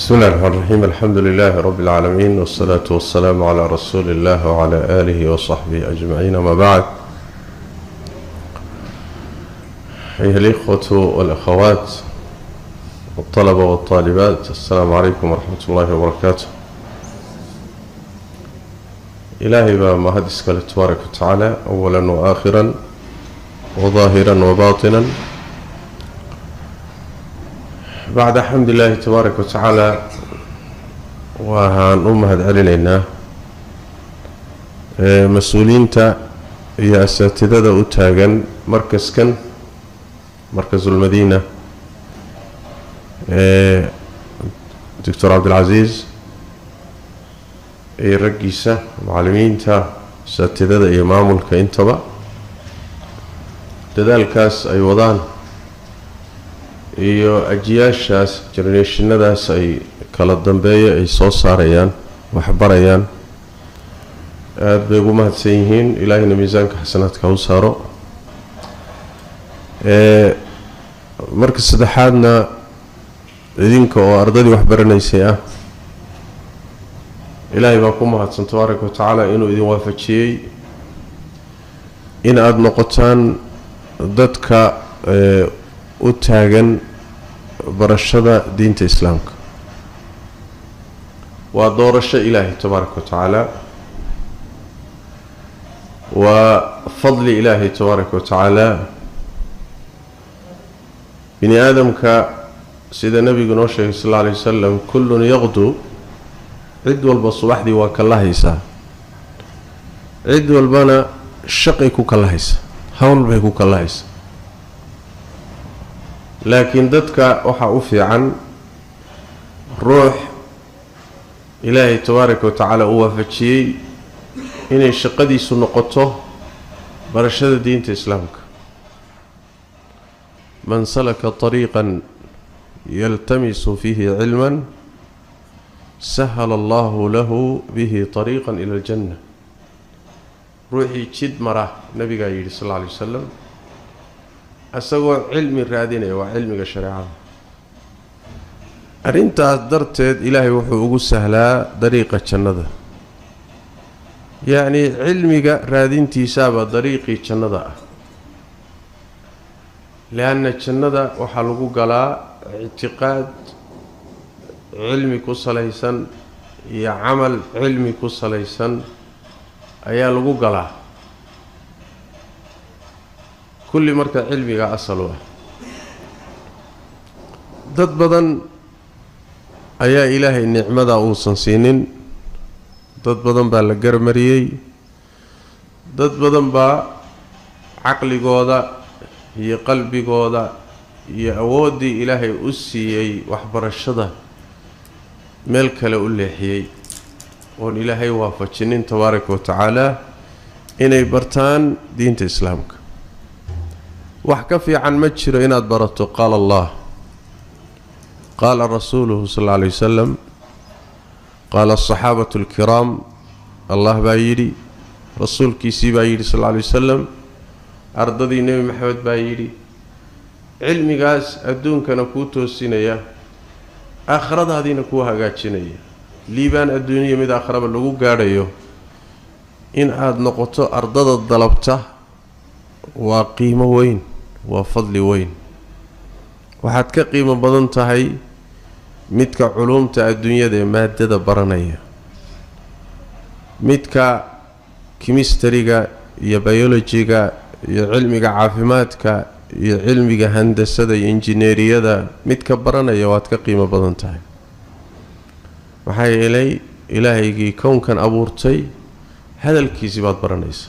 بسم الله الرحمن الرحيم. الحمد لله رب العالمين، والصلاة والسلام على رسول الله وعلى آله وصحبه أجمعين. ما بعد، أيها الإخوة والأخوات والطلبة والطالبات، السلام عليكم ورحمة الله وبركاته. إلهي بما هدسك تبارك وتعالى أولا وآخرا وظاهرا وباطنا. بعد حمد الله تبارك وتعالى وهان أمهد علينا مسؤولين يا أساتذة أتاغن مركز المدينة، دكتور عبد العزيز رقيسة معلمين أساتذة إمام الكينتبا dadaalkaas ay wadaan iyo ajiyaashaas generationadaas ay kala dambeeyo ay soo saarayaan wax barayaan aad bay ugu mahadsan yihiin. ilaahayna miisaanka xasanaadka u saaro. marka saddexaadna idinka oo ardadii wax baranaysay ilaahay baa ku mahadsan tabaaraka wa tacaala inuu idin waafajiyey in aad noqotaan dadka u taagan barashada diinta islaamka. waa doorasho ilaahay tabaaraka wa tacaala, waa fadli ilaahay tabaaraka wa tacaala. bini aadamka sida nabigu noo sheegay sallallahu alayhi wasallam, kullun yaqdu, cid walba subaxdii waa kala haysaa, cid walbana shaqay ku kala haysaa, hawl bay ku kala haysaa. laakiin dadka waxa u fiican ruux ilaahay tabaaraka wa tacaala uu waafajiyey inay shaqadiisu noqoto barashada diinta islaamka. man salaka طariiqan yaltamisu fiihi cilman sahala allahu lahu bihi طariiqan ila aljanna. ruuxii jid mara, nabigaa yidhi sal alla alay wasalam, asagoo cilmi raadinaya, waa cilmiga shareecada. arrintaas darteed ilaahay wuxuu ugu sahlaa dariiqa jannada, yacni cilmiga raadintiisaaba dariiqii jannada ah. leanna jannada waxaa lagu galaa ictiqaad cilmi ku salaysan iyo camal cilmi ku salaysan ayaa lagu galaa. kulli marka cilmiga asal u ah. dad badan ayaa ilaahay nicmada uusan siinin, dad badan baa la garmariyey, dad badan baa caqligooda iyo qalbigooda iyo awooddii ilaahay u siiyey waxbarashada meel kale u leexiyey, oon ilaahay waafajinin tabaaraka wa tacaala inay bartaan diinta islaamka. wax ka fiican ma jiro inaad barato qaala allah, qaala rasuuluhu sal alla alay wasalam, qaala asaxaabatu alkiraam. allah baa yidhi, rasuulkiisii baa yidhi sal alla alay wasalam, ardadii nebi maxamed baa yidhi. cilmigaas adduunkana kuu toosinaya, aakhiradaadiina kuu hagaajinaya, liibaan adduuniya mid aakhiraba lagu gaadhayo. in aada noqoto ardada dalabta waa qiimo weyn, waa fadli weyn. waxaad ka qiimo badan tahay midka culuumta adduunyada ee maadada baranaya, midka kimistariga iyo biolojiga iyo cilmiga caafimaadka iyo cilmiga handasada iyo injineeriyada midka baranaya waad ka qiimo badan tahay. maxaa yeelay ilaahaygii kownkan abuurtay hadalkiisii baad baranaysa,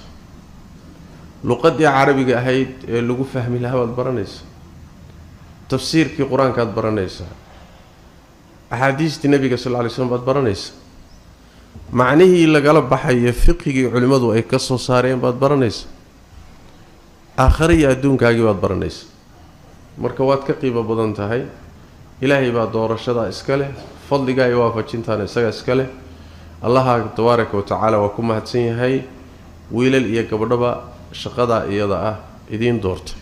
luqadii carabiga ahayd ee lagu fahmi lahaa baad baranaysa, tafsiirkii qur-aankaad baranaysa, axaadiistii nebiga sal lla alay slam baad baranaysa, macnihii lagala baxayo fiqigii culimmadu ay ka soo saareen baad baranaysa, aakhare iyo adduunkaagii baad baranaysa. marka waad ka qiimo badan tahay. ilaahay baa doorashadaa iska leh, fadligaa iyo waafajintaana isaga iska leh. allaha tabaaraka wa tacaala waa ku mahadsan yahay wiilal iyo gabdhaba shaqadaa iyada ah idiin doortay.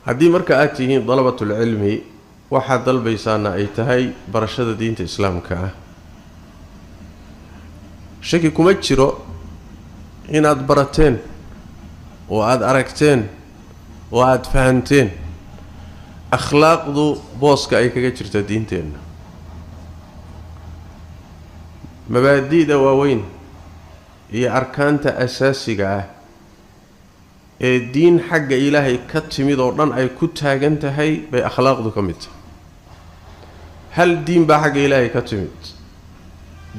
haddii marka aad tihiin dalabatul cilmi waxaad dalbaysaana ay tahay barashada diinta islaamka ah shaki kuma jiro inaad barateen oo aad aragteen oo aad fahanteen akhlaaqdu booska ay kaga jirta diinteenna mabaadi'da waaweyn iyo arkaanta asaasiga ah ee diin xagga ilaahay ka timid oo dhan ay ku taagan tahay bay akhlaaqdu ka mid tahay hal diin baa xagga ilaahay ka timid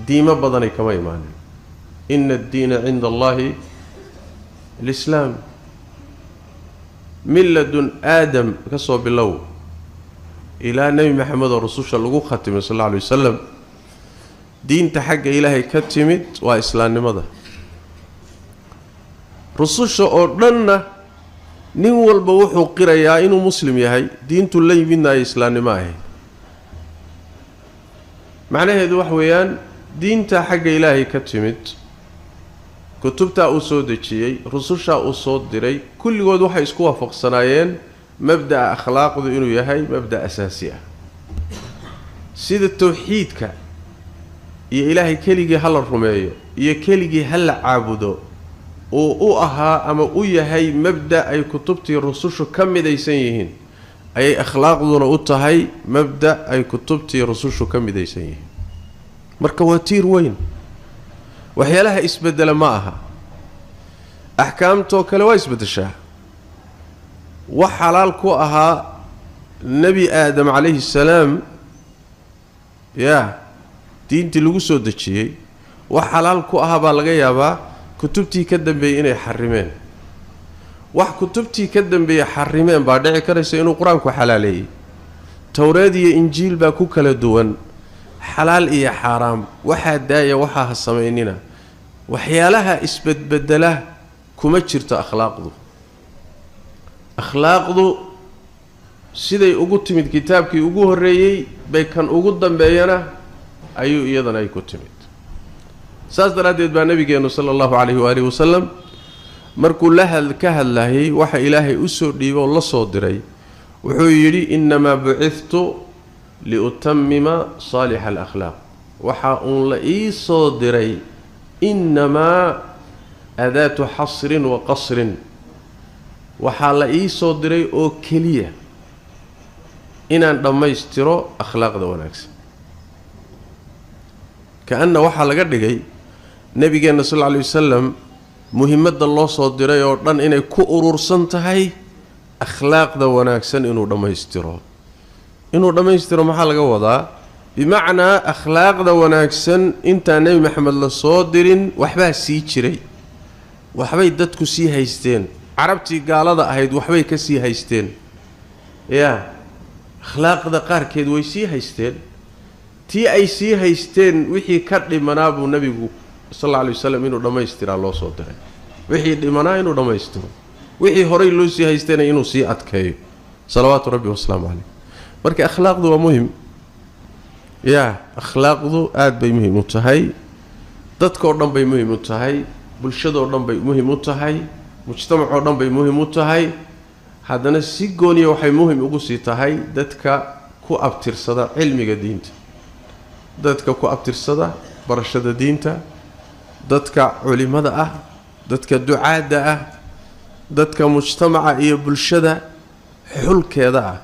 diimo badanay kama imaanin ina addiina cinda allahi alislaam min ladun aadam ka soo bilow ilaa nebi maxamed oo rususha lagu khatimay sal alla alay wasalam diinta xagga ilaahay ka timid waa islaamnimada rususha oo dhanna nin walba wuxuu qirayaa inuu muslim yahay diintu la yimidna ay islaamnimo ahayd macnaheedu wax weeyaan diinta xagga ilaahay ka timid kutubtaa uu soo dejiyey rusushaa uu soo diray kulligood waxay isku waafaqsanaayeen mabda'a akhlaaqdu inuu yahay mabda' asaasi ah sida tawxiidka iyo ilaahay keligii ha la rumeeyo iyo keligii ha la caabudo uu u ahaa ama u yahay mabda' ay kutubtii rusushu ka midaysan yihiin ayay akhlaaqduna u tahay mabda' ay kutubtii rusushu ka midaysan yihiin marka waa tiir weyn waxyaalaha isbedela ma aha axkaamtoo kale waa isbedeshaa wax xalaal ku ahaa nebi aadam calayhi salaam yaa diintii lagu soo dejiyey wax xalaal ku ahaa baa laga yaabaa kutubtii ka dambeeyey inay xarimeen wax kutubtii ka dambeeyey xarimeen baa dhici karaysa inuu qur-aanku xalaaleeyey towreed iyo injiil baa ku kala duwan xalaal iyo xaaraam waxaa daaya waxaa ha samaynina waxyaalaha isbedbedela kuma jirto akhlaaqdu siday ugu timid kitaabkii ugu horreeyey bay kan ugu dambeeyana ayuu iyadana ay ku timid saas daraaddeed baa nabigeennu sala allahu calayhi waalihi wasalam markuu ka hadlayay waxa ilaahay u soo dhiibay oo la soo diray wuxuu yidhi innamaa bucithtu liutamima saalixa alakhlaaq waxa uun la ii soo diray innamaa adaatu xasrin wa qasrin waxaa la ii soo diray oo keliya inaan dhammaystiro akhlaaqda wanaagsan ka-anna waxaa laga dhigay nebigeenna sal alla lay wasalam muhimadda loo soo diray oo dhan inay ku urursan tahay akhlaaqda wanaagsan inuu dhammaystiro maxaa laga wadaa bimacnaa akhlaaqda wanaagsan intaan nebi maxamed la soo dirin waxbaa sii jiray waxbay dadku sii haysteen carabtii gaalada ahayd waxbay ka sii haysteen yaa akhlaaqda qaarkeed way sii haysteen tii ay sii haysteen wixii ka dhimanaa buu nebigu sal alla alay wasalam inuu dhammaystiraa loo soo diray wixii dhimanaa inuu dhammaystiro wixii horay loo sii haystayna inuu sii adkeeyo salawaatu rabbi wasalaamu caleyh marka akhlaaqdu waa muhim yaa akhlaaqdu aad bay muhim u tahay dadkoo dhan bay muhim u tahay bulshadoo dhan bay muhim u tahay mujtamacoo dhan bay muhim u tahay haddana si gooniya waxay muhim ugu sii tahay dadka ku abtirsada cilmiga diinta dadka ku abtirsada barashada diinta dadka culimada ah dadka ducaadda ah dadka mujtamaca iyo bulshada xulkeeda ah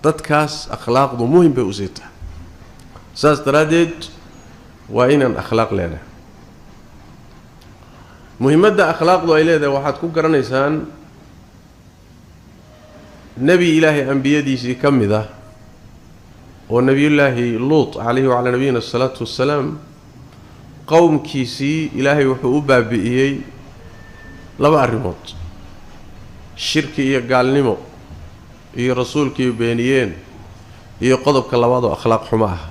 dadkaas akhlaaqdu muhim bay u sii tahay saas daraaddeed waa inaan akhlaaq leenahay muhimadda akhlaaqdu ay leedahay waxaad ku garanaysaan nebi ilaahay ambiyadiisii ka mid ah oo nebiyullaahi luut calayhi wacalaa nabiyina asalaatu wassalaam qowmkiisii ilaahay wuxuu u baabi'iyey laba arrimood shirki iyo gaalnimo iyo rasuulkii beeniyeen iyo qodobka labaad oo akhlaaq xumo ah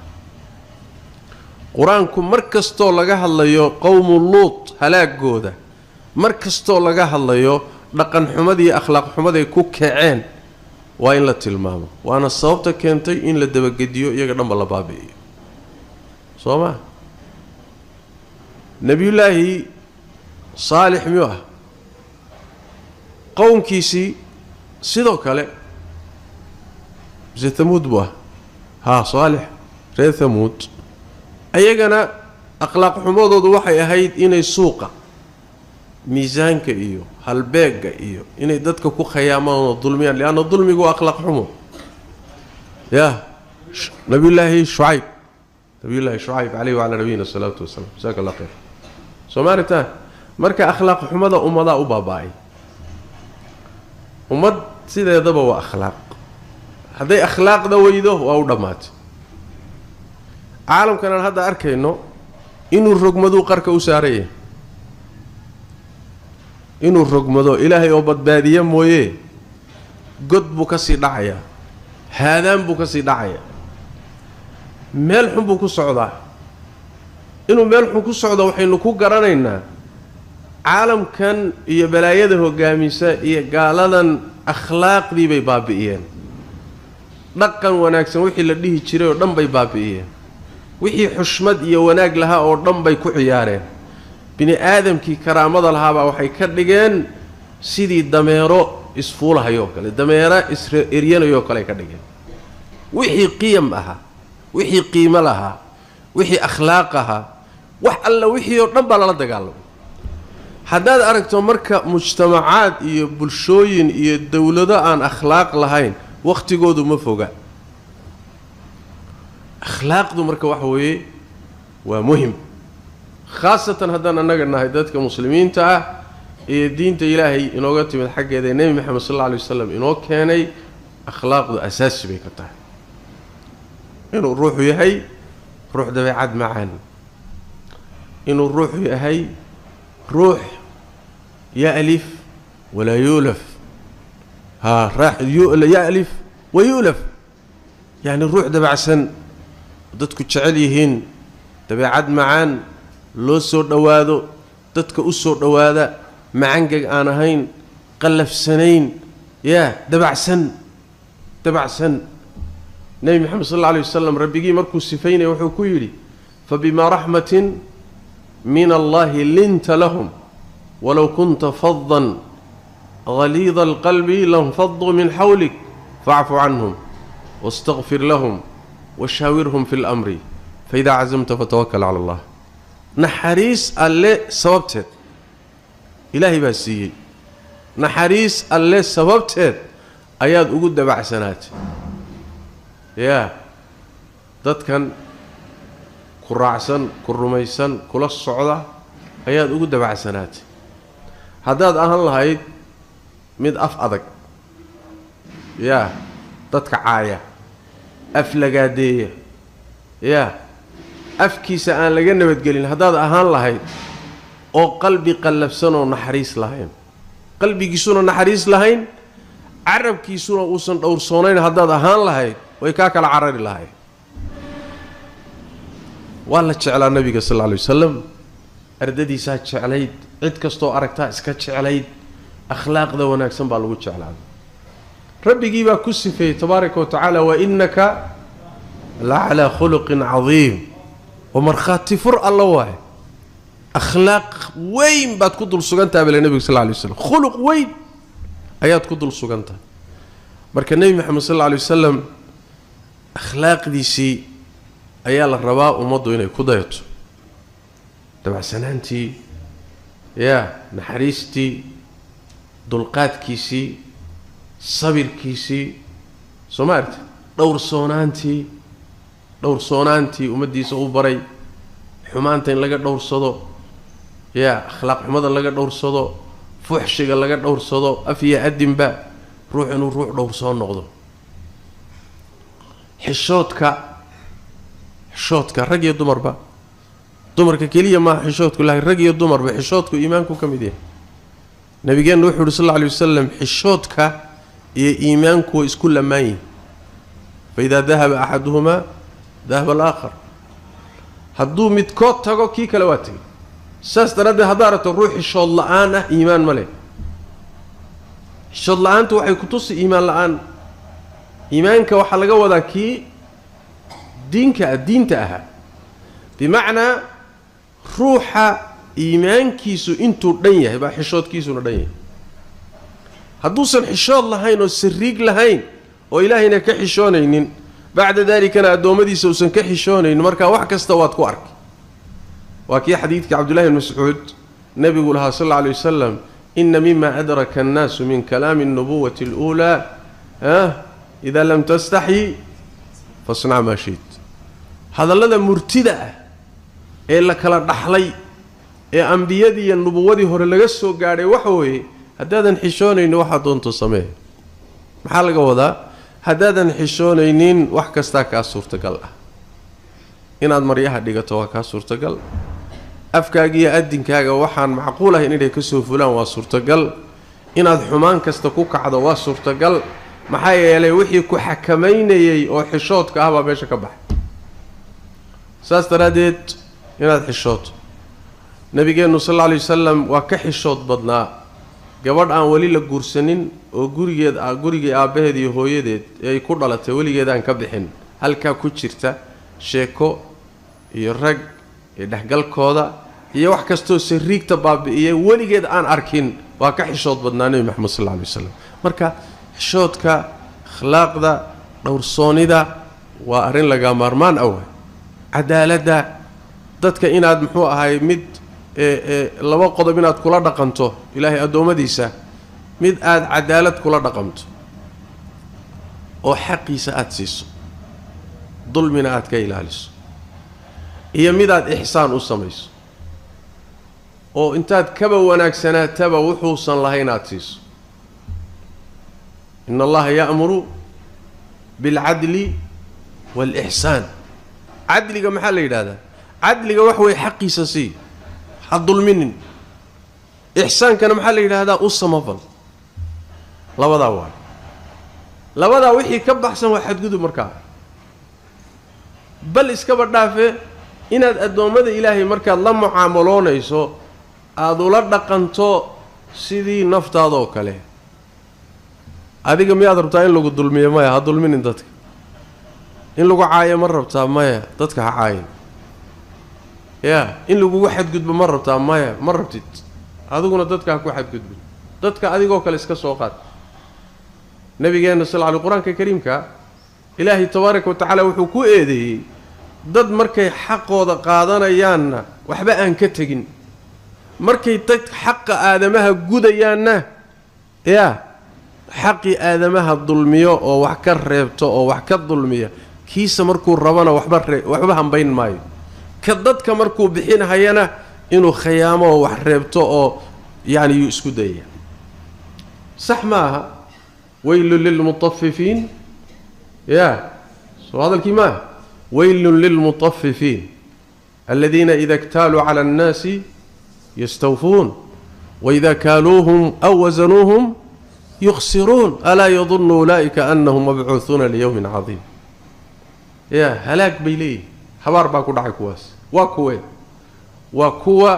qur-aanku mar kastoo laga hadlayo qowmu luut halaagooda mar kastoo laga hadlayo dhaqan xumadii akhlaaq xumaday ku kaceen waa in la tilmaamo waana sababta keentay in la dabagediyo iyaga dhanba la baabi'iyo soo ma nebiyullaahi saalix miyuu ah qowmkiisii sidoo kale زي ثمود بوا ها صالح رير ثمود أيجنا أخلاق حمود وحي أهيد إن السوق ميزانك إيو هالبيج إيو إن يدتك كو خيامان والظلميان لأن الظلم هو أخلاق حمود يا نبي الله شعيب عليه وعلى نبينا الصلاة والسلام جزاك الله خير سمعتها مركا أخلاق حمود أمضاء باباي أمد سيدا يضبا وأخلاق هذي أخلاق دويده أو دمات عالم كان هذا أركي إنه الرقمدو قرك أساريه إنه الرقمدو إلهي وبد بادية مويه قد بكسي دعيا هذا بكسي دعيا ملح بكو صعدا إنه ملح بكو صعدا وحين نكو قرانينا عالم كان يبلايده قاميسة قالدا أخلاق دي بيبابئين dhaqan wanaagsan wixii la dhihi jiray oo dhan bay baabi'iyeen wixii xushmad iyo wanaag lahaa oo dhan bay ku ciyaareen bini aadamkii karaamada lahaaba waxay ka dhigeen sidii dameero isfuulahayo kale dameera isreeriyanayo kale ka dhigeen wixii qiyam aha wixii qiimo lahaa wixii akhlaaq aha wax alla wixii oo dhan baa la dagaalamay haddaad aragto marka mujtamacaad iyo bulshooyin iyo dawlado aan akhlaaq lahayn waqtigoodu ma foga akhlaaqdu marka wax weeye waa muhiim khaasatan haddaan annaga nahay dadka muslimiinta ah ee diinta ilaahay inooga timid xaggeeda nebi maxamed sallallahu alayhi wasallam inoo keenay akhlaaqdu asaasi bay ka tahay inuu ruuxu yahay ruux dabeecad macaan inuu ruuxu yahay ruux ya'lif wala yulaf ها راح يألف ويؤلف يعني الروح دبعسن dadku jecel yihiin dabeecad macaan loo soo dhawaado dadka u soo dhawaada macangag aan ahayn qalafsanayn dabacsan nabi maxamed sallallahu alayhi wasallam rabbigi markuu sifaynay wuxuu ku yiri fabima rahmatin min allah linta lahum walau kunta faddan غليظ القلب لانفضوا من حولك فاعف عنهم واستغفر لهم وشاورهم في الأمر فإذا عزمت فتوكل على الله نحريس اللي سببته إلهي باسي نحريس اللي سببته أياد وجود دبع سنات دad كان كراعسن كرميسن كل الصعدة أياد وجود دبع سنات هذا أهل هاي mid af adag dadka caaya af lagaadeeya afkiisa aan laga nabadgelin haddaad ahaan lahayd oo qalbi qallafsan oo naxariis lahayn qalbigiisuna naxariis lahayn carabkiisuna uusan dhowrsoonayn haddaad ahaan lahayd way kaa kala carari lahayd waa la jeclaa nabiga sallallahu alayhi wasallam ardadiisaa jeclayd cid kastoo aragtaa iska jeclayd أخلاق ذا ونكسن بالوجه على ربي جيبا كسفه تبارك وتعالى وإنك لعلى خلق عظيم ومرخات فر الله واحد أخلاق وين بتقدر سجنتها بالنبي صلى الله عليه وسلم خلق وين آيات قدر سجنتها برك النبي محمد صلى الله عليه وسلم أخلاق دي شيء أيال الرواء ومضوا هنا كضيت تبع سنانتي نحريستي دلقات كيسي صبر كيسي سمعت دور صونانتي ومدي سو بري حمانتين لقى دور صدو أخلاق حمادا لقى دور صدو فحشيغا لقى دور صدو أفيا أدن با روح إنو روح دور صون نقضو حشوتك رقي الدمر با دمرك كلية ما حشوتك الله رقي الدمر با حشوتك إيمانكو كمدين نبينا نوح صلى الله عليه وسلم حشوتك إيمانك وإسكول لماي فإذا ذهب أحدهما ذهب الآخر هدو متكوت تاكو كي كلواتي ساس ترد هدارة الروح إن شاء الله أنا إيمان ملي إن شاء الله أنت وحي كتوس إيمان الآن إيمانك وحلقة وذاكي دينك الدين تأها بمعنى روح iimaankiisu intuu dhan yahay baa xishoodkiisuna dhan yahay hadduusan xishood lahayn oo sirriig lahayn oo ilaahayna ka xishoonaynin bacda daalikana addoommadiisa uusan ka xishoonaynin markaa wax kasta waad ku arki waa kii xadiidkii cabdullahi ibn mascuud nebigu lahaa sal alla alay wasalam ina mima adraka annaasu min kalaami alnubuwati aluulaa idaa lam tastaxyi fasnac maa shayt hadallada murtida ah ee la kala dhaxlay ee ambiyadii iyo nubuwadii hore laga soo gaadhay waxa weeye haddaadan xishoonaynin waxaa doonto samee maxaa laga wadaa haddaadan xishoonaynin wax kastaa kaa suurtagal ah inaad maryaha dhigato waa kaa suurtagal afkaaga iyo adinkaaga waxaan macquul ahayn inay ka soo fulaan waa suurtagal inaad xumaan kasta ku kacdo waa suurtagal maxaa yeelay wixii ku xakamaynayay oo xishoodka ah baa meesha ka baxay saas daraaddeed inaad xishooto nabigeennu sal alla alay wasalam waa ka xishood badnaa gabadh aan weli la guursanin oo gurigii aabbaheed iyo hooyadeed ee ay ku dhalatay weligeed aan ka bixin halkaa ku jirta sheeko iyo rag iyo dhexgalkooda iyo wax kastoo sariigta baabi'iyay weligeed aan arkin waa ka xishood badnaa nebi maxamed sal alla alay wasalam marka xishoodka akhlaaqda dhowrsoonida waa arrin laga maarmaan ah cadaaladda dadka inaad muxuu ahay mid laba qodob inaad kula dhaqanto ilaahay addoommadiisa mid aad cadaalad kula dhaqanto oo xaqiisa aada siiso dulmina aad ka ilaaliso iyo mid aad ixsaan u samayso oo intaad kaba wanaagsanaataba wuxuusan lahayn aad siiso in allaha ya'muru bilcadli waalixsaan cadliga maxaa la yidhahdaa cadliga wax way xaqiisa sii ha dulminin ixsaankana maxaa la yidhaahdaa u samafal labadaa waa labadaa wixii ka baxsan waa xadgudub markaa bal iskaba dhaafe inaad addoommada ilaahay markaad la mucaamaloonayso aada ula dhaqanto sidii naftaadoo kale adiga miyaad rabtaa in lagu dulmiyo maya ha dulminin dadka in lagu caayo ma rabtaa maya dadka ha caayin in lagugu xadgudbo ma rabtaa maya ma rabtid adiguna dadka ha ku xadgudbin dadka adigoo kale iska soo qaad nabigeenna sal alla alay qur-aanka kariimka ilaahay tabaaraka wa tacaala wuxuu ku eedeeyey dad markay xaqooda qaadanayaanna waxba aan ka tegin markay dad xaqa aadamaha gudayaanna xaqii aadamaha dulmiyo oo wax ka reebto oo wax ka dulmiya kiisa markuu rabana waxba hambayn maayo ka dadka markuu bixinhayana inuu khayaamo oo wax reebto oo yani yuu isku dayaya sax maaha waylun lilmutafifiin soo hadalkii maaha waylun lilmutafifiin aladiina ida اktaaluu cala annaasi yastawfuun waida kaaluuhum aw wasanuuhum yukhsiruun alaa yadunnu ulaa'ika annahum mabcuuhuuna liyowmin cadiim halaag bay leeyihin habaar baa ku dhacay kuwaas waa kuwee waa kuwa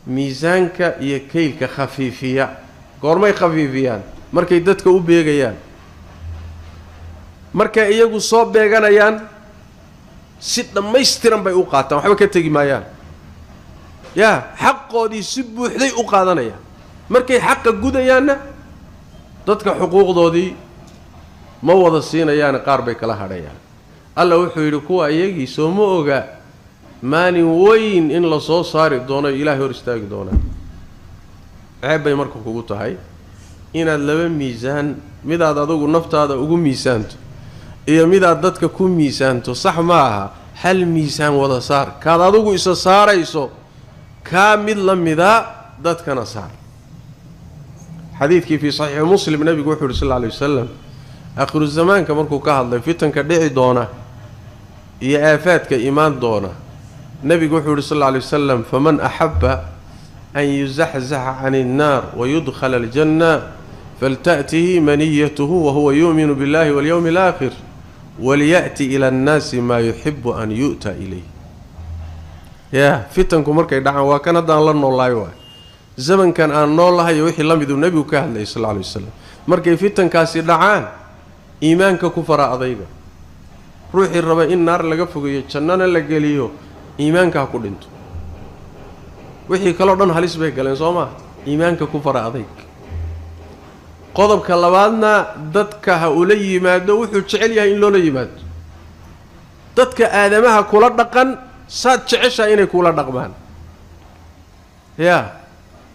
miisaanka iyo kaylka khafiifiya goormay khafiifiyaan markay dadka u beegayaan markay iyagu soo beeganayaan si dhammaystiran bay u qaataan waxba ka tegi maayaan xaqoodii si buuxday u qaadanayaan markay xaqa gudayaanna dadka xuquuqdoodii ma wada siinayaane qaar bay kala hadhayaan alla wuxuu yidhi kuwa iyagii soo ma oga maalin weyn in la soo saari doono ilaahay hor istaagi doonaa ceeb bay marka kugu tahay inaad laba miisaan midaad adugu naftaada ugu miisaanto iyo midaad dadka ku miisaanto sax ma aha hal miisaan wada saar kaad adugu isa saarayso kaa mid la mida dadkana saar xadiidkii fii saxiixi muslim nebigu wuxuu yidhi sal alla alay wasalam aakhiru zamaanka markuu ka hadlay fitanka dhici doona iyo aafaadka imaan doona nebigu wuxuu yidhi sal alla alay wasalam faman axabba an yuzaxzaxa can innaar wayudkhala aljanna falta'tihi maniyatuhu wahuwa yu'minu biاllahi walyowmi alaakhir waliya'ti ila annaasi maa yuxibu an yu'ta ilayh fitanku markay dhacaan waa kan haddaan la noolahay waay zamankan aan noolahay iyo wixii la miduu nebigu ka hadlayay sal alla alay wasalam markay fitankaasi dhacaan iimaanka ku fara adayga ruuxii raba in naar laga fogeeyo jannana la geliyo iimaanka ha ku dhinto wixii kaloo dhan halis bay galeen soo maa iimaanka ku fara adayg qodobka labaadna dadka ha ula yimaado wuxuu jecel yahay in loola yimaado dadka aadamaha kula dhaqan saad jeceshaa inay kula dhaqmaan yaa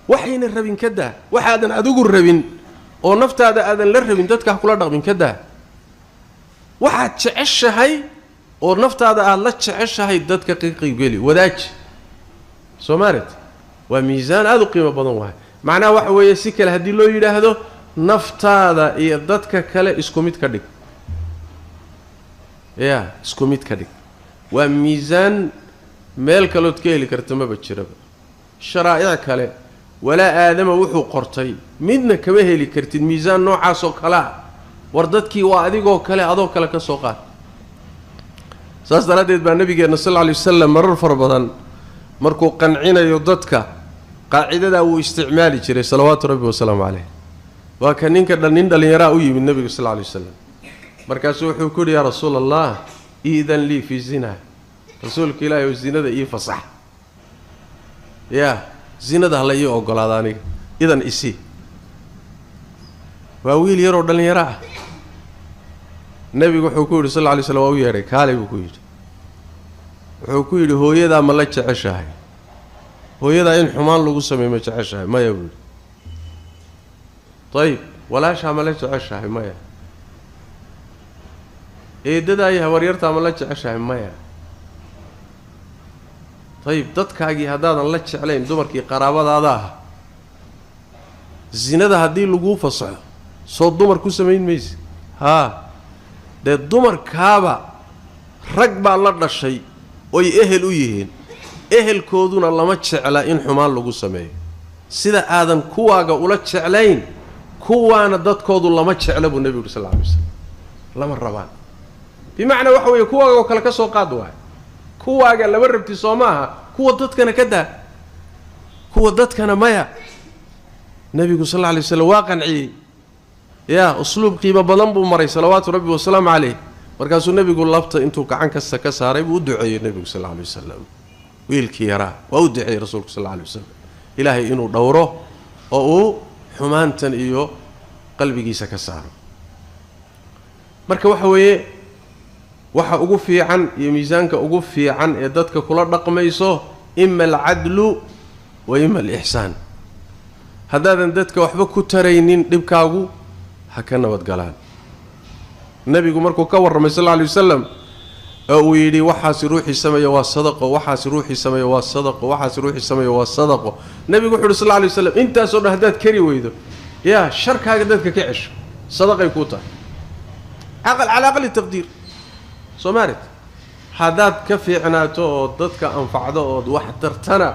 waxayna rabin ka daa waxaadan adigu rabin oo naftaada aadan la rabin dadka ha kula dhaqmin ka daa waxaad jeceshahay oo naftaada aad la jeceshahay dadka qiiqigeli wadaaji Soomaaliyeed waa miisaan aad u qiimo badan waay macnaha waxa weeye si kale hadii loo yiraahdo naftaada iyo dadka kale isku mid ka dhig isku mid ka dhig waa miisaan meel kale oo ka heli karto ma jiraba sharaa'ic kale wala aadama wuxuu qortay midna kama heli kartid miisaan noocaas oo kala war dadkii waa adigoo kale adoo kale ka soo qaad saas daradeed baa nabigeena sallallahu alayhi wasallam marar farabadan markuu qancinayo dadka qaacidada uu isticmaali jiray salawaatu rabbi wa salaamu alayhi waa kan ninka dhalinyaro u yimid nabiga sallallahu alayhi wasallam markaas wuxuu ku yiri rasuulallah iidan li fi zina rasuulka ilaahay zinada ii fasax zinada la ii ogolaada aniga idan isi waa wiil yar oo dhalinyaro ah nabigu wuxuu ku yiri sallallahu alayhi wasallam waa u yeeray kaalay buu ku yiri wuxuu ku yiri hooyada ma la jeceshahay hooyada in xumaan lagu sameeyo ma jeceshahay maya buu طيب ولا شامل جعشها مايا eedada ay hawaryarta ma la jeceshahay maya طيب dadkaagi hadaadan la jeclayn dumarkii qaraabadaada ah zinada hadii lagu fasaxo soo dumar ku sameyn maysi de dumarkaaba rag baa la dhashay oo ehel u yihiin ehelkooduna lama jecla in xumaan lagu sameeyo sida aadan kuwaaga ula jeclayn kuwaana dadkoodu lama jecla buu nabiga sallallahu alayhi wasallam lama rabaan bimaana waxa weeye kuwaaga kala ka soo qaad waay kuwaaga laba rabti Soomaha kuwa dadkana ka daa kuwa dadkana maya nabiga sallallahu alayhi wasallam waa qanciyay usluub qiimo badan buu maray salawaatu rabbi wa salaam alayhi markaasuu nabigu labta intuu gacan ka saaray buu duceeyay nabiga sallallahu alayhi wasallam wiilkii yara waa u duceeyay rasuulka sallallahu alayhi wasallam ilaahay inuu dhowro oo uu xumaantan iyo qalbigiisa ka saaro marka waxa weeye waxa ugu fiican iyo miisaanka ugu fiican ee dadka kula dhaqmayso imma al-adlu wa imma al-ihsan hadaadan dadka waxba ku taraynin dibkaagu ha ka nabad galaan nabigu markuu ka warramay sallallahu alayhi wasallam oo yiri waxaas ruuxi sameeyo waa sadaqo waxaas ruuxi sameeyo waa sadaqo waxaas ruuxi sameeyo waa sadaqo nabigu wuxuu sallallahu alayhi wasallam inta soo hadaad kari weydo sharkaaga dadka ka cisho sadaqay ku tahay aqal ala aqal taqdiir Soomaaliyeed hadaad ka fiicnaato oo dadka anfacdo oo wax tartana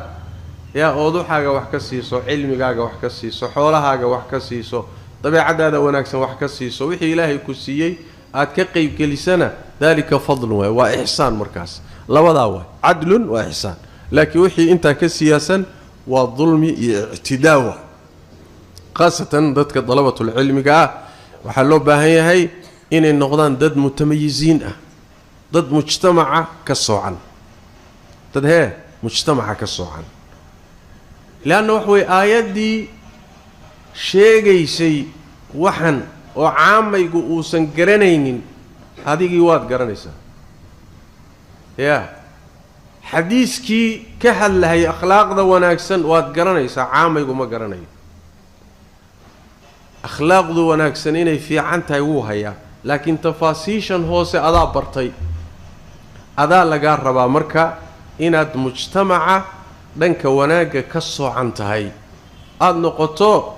oo waxaaga wax ka siiso cilmigaaga wax ka siiso xoolahaaga wax ka siiso dabeecadaada wanaagsan wax ka siiso wixii ilaahay ku siiyay aad ka qayb gelisana dalika fadl wa ihsan markaas labada waa adlun wa ihsan laakiin wixii inta ka siyaasan waa dhulmi iyo i'tidaawa qaasatan dadka dalabatul cilmiga waxa loo baahan yahay inay noqdaan dad mutamayyiziin dad mujtamaca ka soocan dad mujtamaca ka soocan laana wax way aayadii sheegaysay waxan oo caamaygu uusan garanaynin adigii waad garanaysaa xadiiskii ka hadlahay akhlaaqda wanaagsan waad garanaysaa caamaygu ma garanayo akhlaaqdu wanaagsan inay fiican tahay wuu hayaa laakiin tafaasiishan hoose adaa bartay adaa laga rabaa marka inaad mujtamaca dhanka wanaaga ka soocan tahay aad noqoto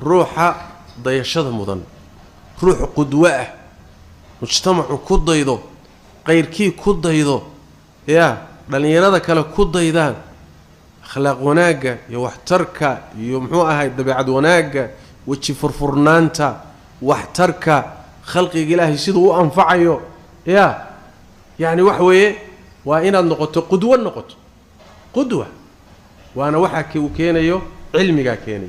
ruuxa dayashada mudan ruux qudwa mujtamacu ku daydo qayrkii ku daydo dhalinyarada kale ku daydaan akhlaaq wanaaga iyo waxtarka iyo muxuu ahay dabeecad wanaaga waji furfurnaanta waxtarka khalqiga ilaahay sidoo u anfacayo يعني وحوي وإن النقطة قدوة النقطة قدوة وأنا وحك وكينيو علمي كيني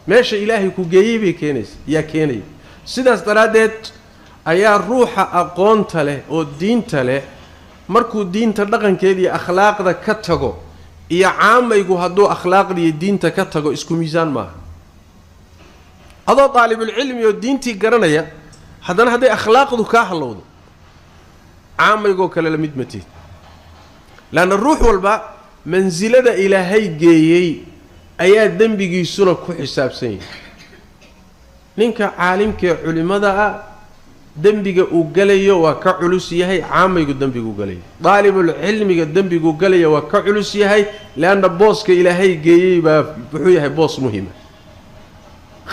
ماشي إلهي كجيبي كينيس يا كيني سيداس ترادت أيا روح أقون تله أو دين تله مركو دين تدقن كذي أخلاق ذا كتجو يا عام يجو هدو أخلاق دي دين تكتجو اسكو ميزان ما adoo daalibul cilmi oo diintii garanaya haddana hadday akhlaaqdu kaa halowdo caamaygo kale la mid matid laana ruux walba manzilada ilaahay geeyay ayaa dambigiisuna ku xisaabsan yahay ninka caalimka culimada ah dambiga uu galayo waa ka culus yahay caamaygu dambigu galayo daalibul cilmiga dambigu galayo waa ka culus yahay laana booska ilaahay geeyay baa wuxuu yahay boos muhiim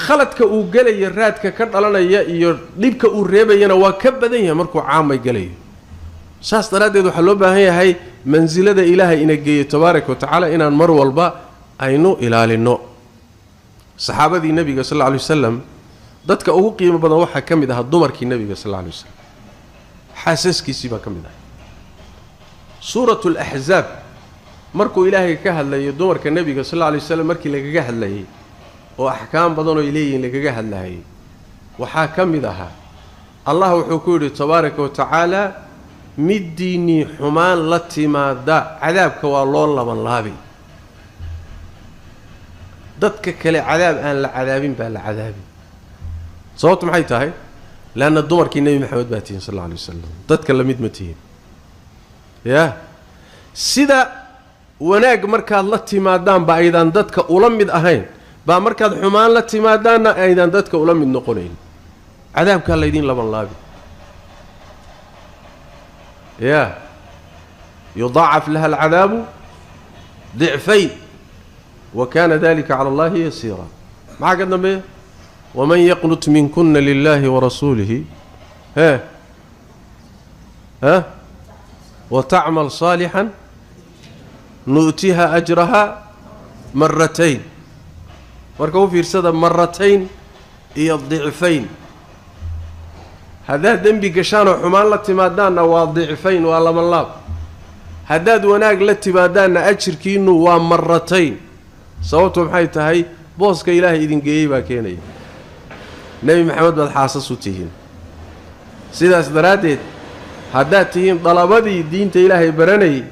khaladka uu galayo raadka ka dhalanaya iyo dhibka uu reebayana waa ka badan yahay markuu caamay galayo saas daraadeed waxa loo baahan yahay manzilada ilaahay ina geeyo tabaaraka wa tacaala inaan mar walba aynu ilaalino saxaabadii nabiga sallallahu alayhi wasallam dadka ugu qiimo badan waxa kamid ah dumarkii nabiga sallallahu alayhi wasallam xaasaskiisii baa kamid ah suuratul ahzab markuu ilaahay ka hadlayo dumarka nabiga sallallahu alayhi wasallam markii lagaga hadlayay oo ahkaam badan oo ileeyeen lagaga hadlayay waxa kamid ah Allah wuxuu ku yiri tabaaraka wa tacaala midini xumaan la timaada cadaabka waa loo laban laabi dadka kale cadaab aan la cadaabin baa la cadaabin sababtu maxay tahay laana dumarkii nabi maxamed baatiin sallallahu alayhi wasallam dadka la mid ma tihiin ya sida wanaag markaad la timaadaan ba aydan dadka ula mid ahayn ba markaad xumaan la timaadaana aydan dadka ula mid noqonayn cadaabka la idin laban laabi ya يضاعف لها العذاب ضعفين وكان ذلك على الله يسيرا ما قلنا به ومن يقنت منكن لله ورسوله وتعمل صالحا نؤتيها أجرها مرتين مركو في رسالة مرتين هي الضعفين هذا ذنبي قشان وحمان لتمادانا والضعفين والله من الله هذا وناق لتمادانا أجر كينو ومرتين صوتهم حيث هاي بوسك إلهي إذن قيبا كيني نبي محمد بالحاسس وتهين سيداس دراتيت هذا تهين طلبتي دين إلهي برني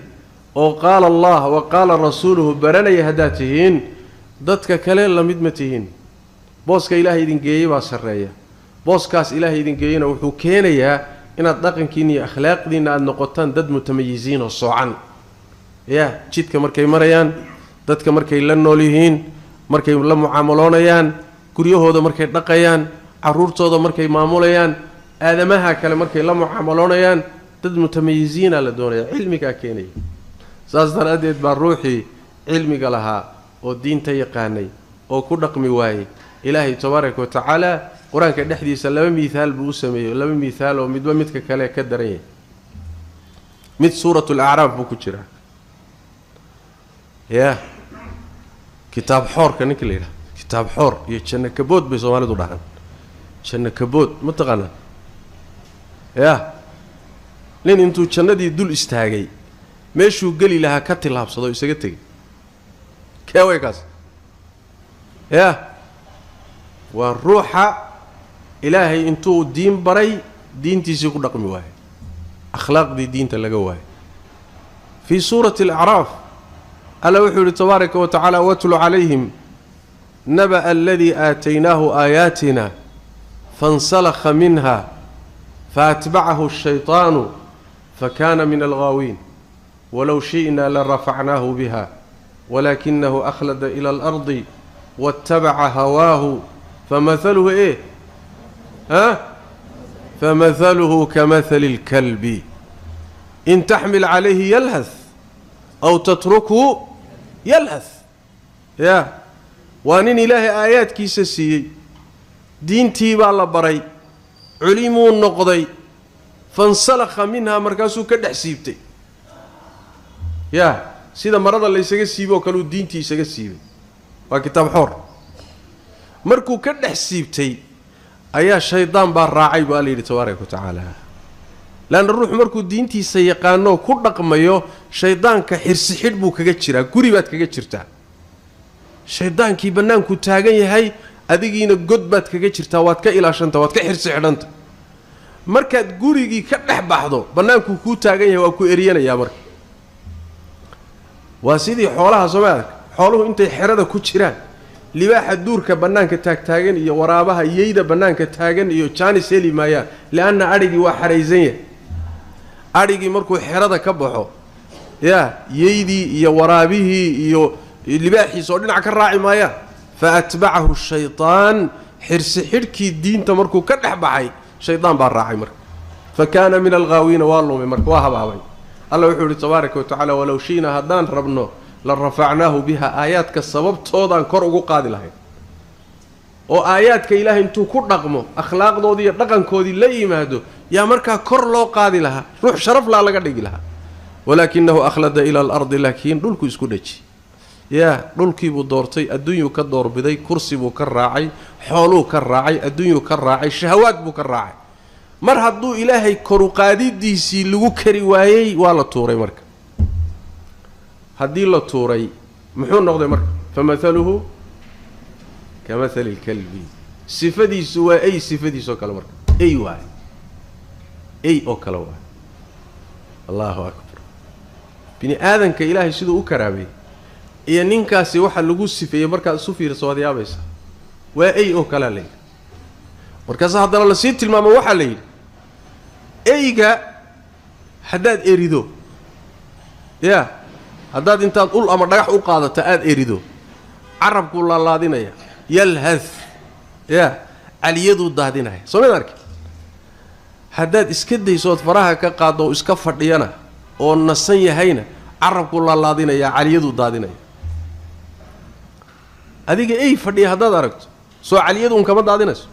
وقال الله وقال رسوله برني هذا تهين ضدك كلام لمد متهين بوسك إلهي إذن قيبا سرية بوسكاس إلهي إذن قيبا وحو كينيا إن الدقن كيني أخلاق دينا النقطان دد متميزين والصوعان يا جيتك مركي مريان dadka markay la noolyihiin markay la mucaamaloonayaan guryahooda markay dhaqayaan caruurtooda markay maamulayaan aadamaha kale markay la mucaamaloonayaan dad mutamayiziin la doonaya cilmiga keenay saas daraadeed baa ruuxii cilmiga lahaa oo diinta yaqaanay oo ku dhaqmi waayay ilaahay tabaaraka wa tacaala quraanka dhexdiisa laba miisaal buu sameeyay laba miisaal oo midba midka kale ka daran yahay mid suuratul a'raaf buu ku jiraa يا كتاب حور كان كليله كتاب حور يجنا كبود بسومالي دهان جنا كبود متقنا يا لين انتو جندي دول استاغي ميشو غلي لها كتلابسدو اسغا تغي كاوي كاس يا والروح الهي انتو دين بري دينتيسي كو دقمي واي اخلاق دي دينتا لغا واي في سوره الاعراف ألا وحول تبارك وتعالى واتل عليهم نبأ الذي آتيناه آياتنا فانسلخ منها فأتبعه الشيطان فكان من الغاوين ولو شئنا لرفعناه بها ولكنه أخلد إلى الأرض واتبع هواه فمثله إيه؟ فمثله كمثل الكلب إن تحمل عليه يلهث أو تتركه يلهث يا وانين إلهي آيات كيسسي دين تيبا الله بري علموا النقضي فانسلخ منها مركزو كدح سيبتي يا سيدا مرضى اللي يساق سيبه وكالو دين تي يساق سيبه وكتاب حور مركو كدح سيبتي أيا شيطان بار راعي بالي تبارك وتعالى لأن الروح مركو دينتي سيقانو كل رقم يو شيطان كحرس حربو كجتشرا قريبات كجتشرتا شيطان كي بنان كو تاغن يحي اديغينا غدبات كجتشرتا واد كإلاشنتا واد كحرس حدنتا markaad gurigii ka dhex baxdo banaanku ku taagan yahay waa ku eriyanayaa marka waa sidii xoolaha Soomaaliya xooluhu intay xirada ku jiraan libaaxa duurka bannaanka taagtaagan iyo waraabaha yeyda bannaanka taagan iyo jaanis heli maayaan lianna adhigii waa xaraysan yahay adhigii markuu xerada ka baxo yeydii iyo waraabihii iyo libaaxiisa oo dhinac ka raaci maayaan fa atbacahu shaytaan xirsi xidhkii diinta markuu ka dhex baxay shaydaan baa raacay marka fa kaana min alghaawiina waa lumay marka waa habaabay alla wuxuu yidhi tabaaraka wa tacaala walow shiina haddaan rabno la rafacnaahu biha aayaadka sababtoodaan kor ugu qaadi lahayn oo aayaadka ilaahay intuu ku dhaqmo akhlaaqdoodii iyo dhaqankoodii la yimaado yaa markaa kor loo qaadi lahaa ruux sharaf laa laga dhigi lahaa walaakinahu akhlada ila alardi laakiin dhulku isku dhaji dhulkiibuu doortay adduunyuu ka doorbiday kursi buu ka raacay xooluu ka raacay adduunyuu ka raacay shahawaad buu ka raacay mar hadduu ilaahay koruqaadidiisii lagu kari waayey waa la tuuray marka haddii la tuuray muxuu noqday marka famahaluhu kamahali lkalbi sifadiisu waa ay sifadiisoo kale marka ay waay ay oo kale waay allahu akbar bini aadanka ilaahay siduu u karaabay iyo ninkaasi waxa lagu sifeeyey markaad isu fiirso waad yaabaysa waa ay oo kale la yidhi markaas haddana la sii tilmaamo waxaa la yidhi eyga haddaad erido haddaad intaad ul ama dhagax u qaadato aada erido carabkuu laalaadinaya yalhad caliyaduu daadinaya soo mid arki haddaad iska daysood faraha ka qaado oo iska fadhiyana oo nasan yahayna carabkuu laalaadinaya caliyaduu daadinaya adiga ey fadhiya haddaad aragto soo caliyadu un kama daadinayso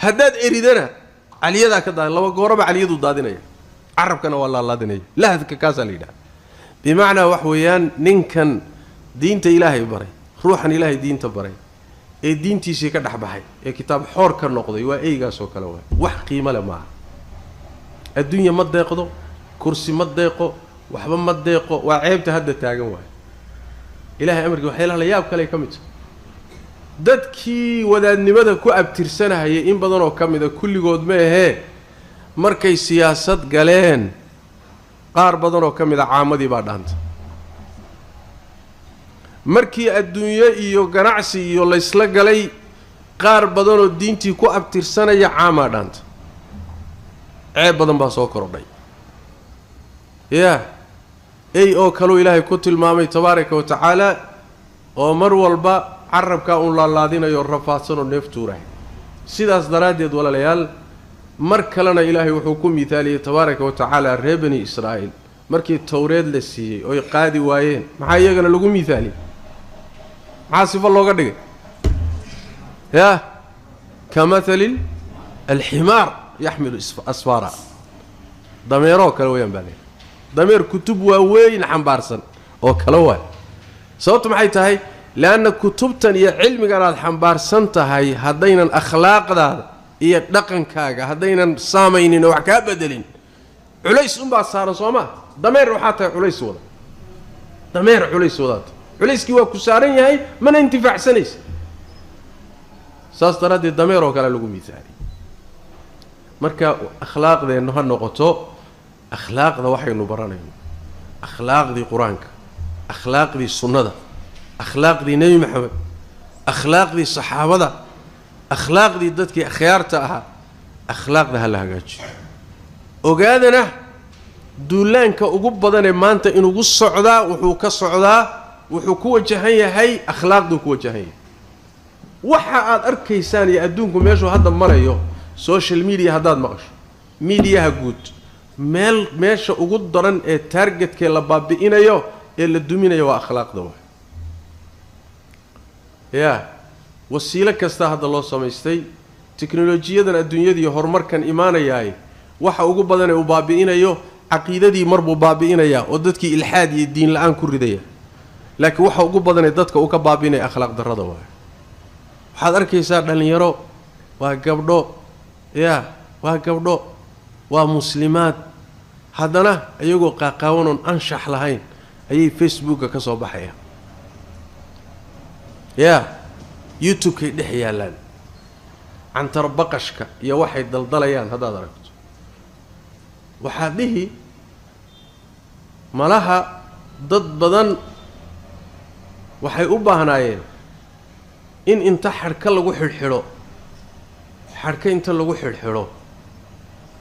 haddaad eridana caliyadaa ka daadin laba gooraba caliyaduu daadinaya carabkana waa laalaadinaya lahadka kaasaa la yidhaha bimacnaa wax weeyaan ninkan diinta ilaahay baray ruuxan ilaahay diinta baray ee diintiisii ka dhex baxay ee kitaab xoor ka noqday waa eygaasoo kale waay wax qiimo le maaha adduunya ma deeqdo kursi ma deeqo waxba ma deeqo waa ceebta hadda taagan waayo ilaahay amarkii waxyaalaha la yaab kale ka mid tahay dadkii wadaadnimada ku abtirsanahayay in badanoo ka mida kulligood ma ahee markay siyaasad galeen qaar badanoo ka mida caamadii baa dhaantay markii adduunyo iyo ganacsi iyo laysla galay qaar badanoo diintii ku abtirsanaya caamaa dhaanta ceeb badan baa soo kordhay ey oo kaleu ilaahay ku tilmaamay tabaaraka wa tacaala oo mar walba carabkaa uun laalaadinayo rafaadsanoo neef tuurahay sidaas daraaddeed walaalayaal mar kalena ilaahay wuxuu ku miaaliyey tabaaraka wa tacaala reer bani israa'iil markii towreed la siiyey oy qaadi waayeen maxaa iyagana lagu miaaliyey maxaa sifo looga dhigay kamahali alximaar yaxmilu asfaara dameeroo kale weyaan baa leehay dameer kutub waaweyn xambaarsan oo kale waay sababtu maxay tahay leanna kutubtan iyo cilmigan aad xambaarsan tahay haddaynan akhlaaqdaada iyo dhaqankaaga haddaynan saamaynin oo wax kaa bedelin culays unbaa saaran soo maa dameer waxaa tahay culays wada dameer culays wadaata culayskii waa ku saaran yahay mana intifaacsanaysa saas daraaddeed dameer oo kale lagu miaaliyey marka akhlaaqdeennu ha noqoto akhlaaqda waxaynu baranayno akhlaaqdii qur-aanka akhlaaqdii sunnada akhlaaqdii nebi maxamed akhlaaqdii saxaabada akhlaaqdii dadkii akhyaarta ahaa akhlaaqda ha la hagaajiyo ogaadana duulaanka ugu badanee maanta inugu socdaa wuxuu ku wajahan yahay akhlaaqduu ku wajahan yahay waxa aad arkaysaan iyo adduunku meeshuu hadda marayo social media haddaad maqasho miidiyaha guud meesha ugu daran ee taargetkee la baabi'inayo ee la duminayo waa akhlaaqda waay wasiilo kasta hadda loo samaystay tiknolojiyadan adduunyadii horumarkan imaanayaay waxa ugu badan ee uu baabi'inayo caqiidadii marbuu baabi'inayaa oo dadkii ilxaad iyo diin la-aan ku ridaya laakiin waxa ugu badanee dadka uu ka baabi'inaya akhlaaq darrada waay waxaad arkaysaa dhallinyaro waa gabdho waa gabdho waa muslimaad haddana iyagoo qaaqaawanoon anshax lahayn ayay facebooka ka soo baxayaan youtube-kay dhex yaallaan cantar baqashka iyo waxay daldalayaan haddaad aragto waxaad dhihi malaha dad badan waxay u baahnaayeen in inta xadhka lagu xidhxidho xadhka inta lagu xidhxidho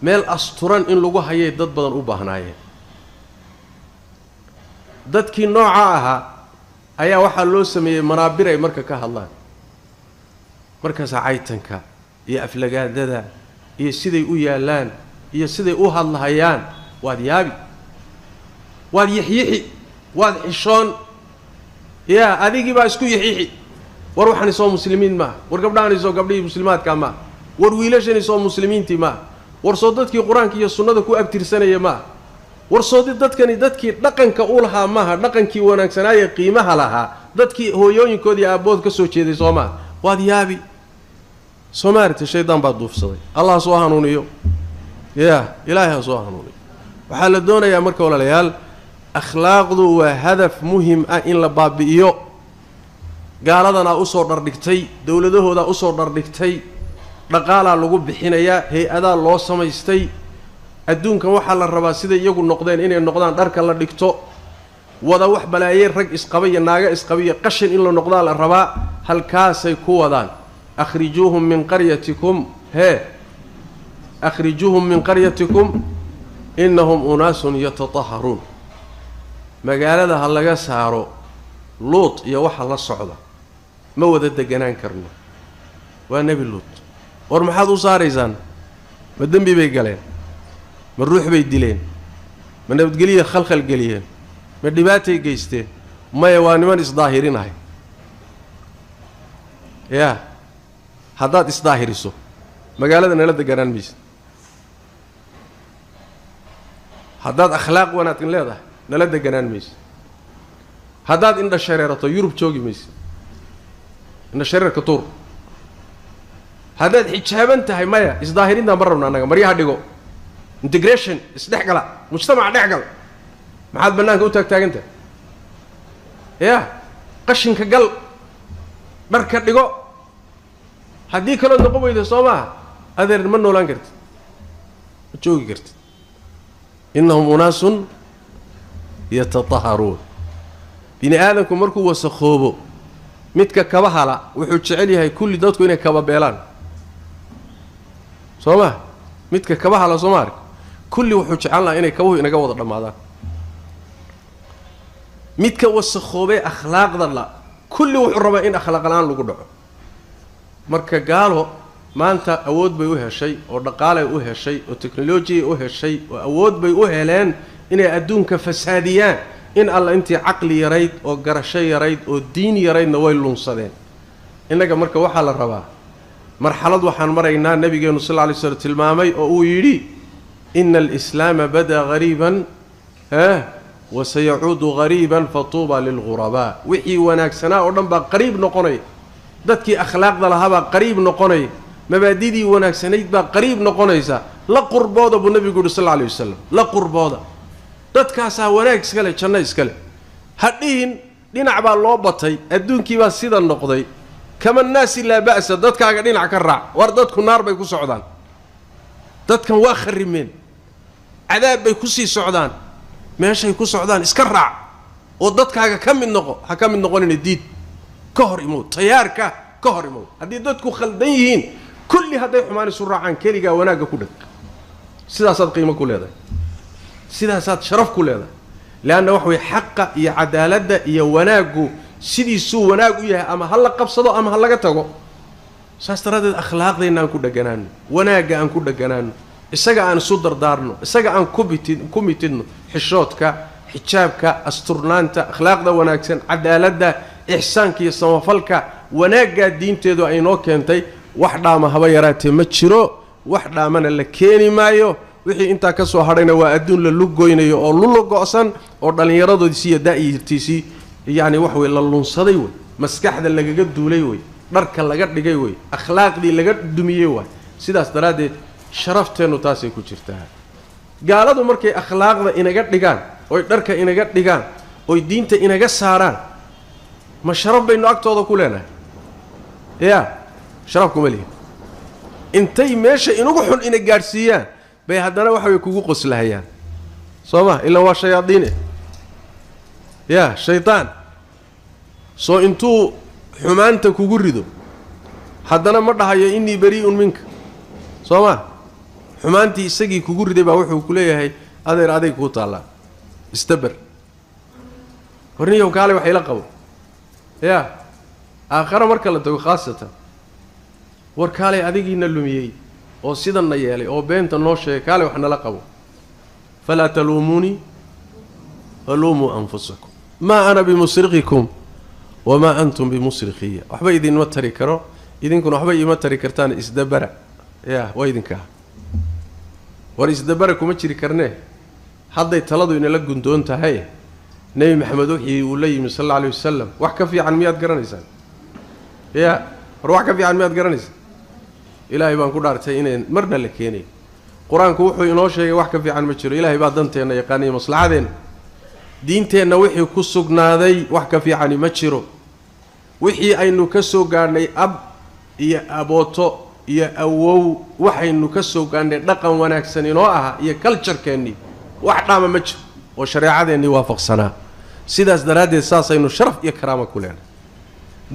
meel asturan in lagu hayay dad badan u baahnaayeen dadkii nooca ahaa ayaa waxaa loo sameeyey manaabir ay marka ka hadlaan markaasa caytanka iyo aflagaadada iyo siday u yaalaan iyo siday u hadlahayaan waad yaabi waad yixyixi waad xishoon yaa adigii baa isku yixyixi war waxaan isoo muslimiin maaha war gabdhahan isoo gabdhihii muslimaadka maaha war wiilashan isoo muslimiintii maaha war soo dadkii qur-aanka iyo sunnada ku abtirsanaya maaha war soo dadkani dadkii dhaqanka u lahaa maaha dhaqankii wanaagsanaaye qiimaha lahaa dadkii hooyooyinkoodii aabbood ka soo jeeday soo maaha waad yaabi soomaarita shaydaan baa duufsaday allah soo hanuuniyo yaa ilaahay ha soo hanuuniyo waxaa la doonayaa marka walaalayaal akhlaaqdu waa hadaf muhim ah in la baabi'iyo gaaladanaa usoo dhardhigtay dowladahoodaa usoo dhardhigtay dhaqaalaa lagu bixinayaa hay-adaa loo samaystay adduunkan waxaa la rabaa siday iyagu noqdeen inay noqdaan dharka la dhigto wada wax balaayeen rag isqaba iyo naaga isqaba iyo qashin in la noqdaa la rabaa halkaasay ku wadaan akhrijuuhum min qaryatikum akhrijuuhum min qaryatikum innahum unaasun yatatahharuun magaalada ha laga saaro luut iyo waxa la socda ma wada deganaan karno waa nebi luut war maxaad u saaraysaan ma dembi bay galeen ma ruux bay dileen ma nabadgeliya khalkhal geliyeen ma dhibaatay geysteen maya waa niman isdaahirinahay yaa haddaad isdaahiriso magaalada nala deganaan maysa haddaad akhlaaq wanaagsan leedahay nala deganaan maysa haddaad indha shareerato yurub joogi maysa indha shareerka tuur haddaad xijaaban tahay maya isdaahirintaan ma rabna annaga maryaha dhigo integration isdhexgala mujtamaca dhexgal maxaad bannaanka u taagtaagantahay yaa qashinka gal dharka dhigo haddii kalood noqon weyda soo maaha adeer ma noolaan kartid ma joogi kartid innahum unaasun yatatahharuun bini aadamku markuu wasakhoobo midka kaba hala wuxuu jecel yahay kulli dadku inay kaba beelaan soo maa midka kaba hala soo ma ark kulli wuxuu jecel lahaa inay kabuhu inaga wada dhammaadaan midka wasakhoobee akhlaaqda la kulli wuxuu rabaa in akhlaaq la-aan lagu dhaco marka gaalo maanta awood bay u heshay oo dhaqaalay u heshay oo teknolojiyay u heshay oo awood bay u heleen inay adduunka fasaadiyaan in alla intii caqli yarayd oo garasho yarayd oo diin yaraydna way lunsadeen innaga marka waxaa la rabaa marxalad waxaan maraynaa nabigeenu sal lla lay slam tilmaamay oo uu yidhi ina alislaama badaa hariiban wasayacuudu hariiban fatuuba lilghurabaa wixii wanaagsanaa oo dhan baa qariib noqonaya dadkii akhlaaqda lahaabaa qariib noqonaya mabaadidii wanaagsanayd baa qariib noqonaysa la qurbooda buu nabigu yidhi sal lla lay wasalam la qurbooda dadkaasaa wanaag iska leh janno iska leh hadhihin dhinac baa loo batay adduunkii baa sida noqday kama naasi laa ba'sa dadkaaga dhinac ka raac war dadku naar bay ku socdaan dadkan waa kharrimeen cadaab bay ku sii socdaan meeshay ku socdaan iska raac oo dadkaaga ka mid noqo ha ka mid noqonina diid ka hor imow tayaarka ka hor imow haddii dadku khaldan yihiin kulli hadday xumaan isu raacaan keligaa wanaagga ku dheg sidaasaad qiimo ku leedahay sidaasaad sharaf ku leedahay leanna wax way xaqa iyo cadaaladda iyo wanaaggu sidiisuu wanaag u yahay ama ha la qabsado ama ha laga tago saas daraaddeed akhlaaqdeenna aan ku dheganaano wanaagga aan ku dheganaano isaga aan isu dardaarno isaga aan ku mitidno xishoodka xijaabka asturnaanta akhlaaqda wanaagsan cadaaladda ixsaanka iyo samafalka wanaaggaa diinteedu ay noo keentay wax dhaama haba yaraatee ma jiro wax dhaamana la keeni maayo wixii intaa ka soo hadhayna waa adduun la lugoynayo oo lula go'san oo dhallinyaradoodisii iyo da'yirtiisii yacni wax wey la lunsaday wey maskaxda lagaga duulay wey dharka laga dhigay wey akhlaaqdii laga dumiyey waay sidaas daraaddeed sharafteennu taasay ku jirtaa gaaladu markay akhlaaqda inaga dhigaan oy dharka inaga dhigaan oy diinta inaga saaraan ma sharaf baynu agtooda ku leenahay yaa sharaf kuma lihin intay meesha inugu xun ina gaadhsiiyaan bay haddana waxa way kugu qoslahayaan soo ma ilaa waa shayaadiine yaa shaydaan soo intuu xumaanta kugu rido haddana ma dhahayo innii bari'un minka soo ma xumaantii isagii kugu riday baa wuxuu ku leeyahay adeer aday kuu taallaa istabar warniyow kaale wax ila qabo yaa aakhara marka la tago khaasatan war kaale adigiina lumiyey oo sidanna yeelay oo beenta noo sheegay kaale wax nala qabo falaa taluumuunii waluumuu anfusakum maa ana bimusriqikum wamaa antum bimusriqiya waxba idinma tari karo idinkuna waxba iima tari kartaan isdabara yaa waa idinkaa war isdabara kuma jiri karnee hadday taladu inala gundoon tahay nebi maxamed wixii uu la yimi sal alla alayh wasalam wax ka fiican miyaad garanaysaan yaa war wax ka fiican miyaad garanaysaan ilaahay baan ku dhaartay inayn marna la keenay qur-aanku wuxuu inoo sheegay wax ka fiican ma jiro ilaahay baa danteenna yaqaaniyo maslaxadeenna diinteenna wixii ku sugnaaday wax ka fiicani ma jiro wixii aynu ka soo gaadhnay ab iyo abooto iyo awow waxaynu ka soo gaadhnay dhaqan wanaagsan inoo aha iyo culturekeennii wax dhaama ma jiro oo shareecadeennii waafaqsanaa sidaas daraaddeed saasaynu sharaf iyo karaama ku leenahay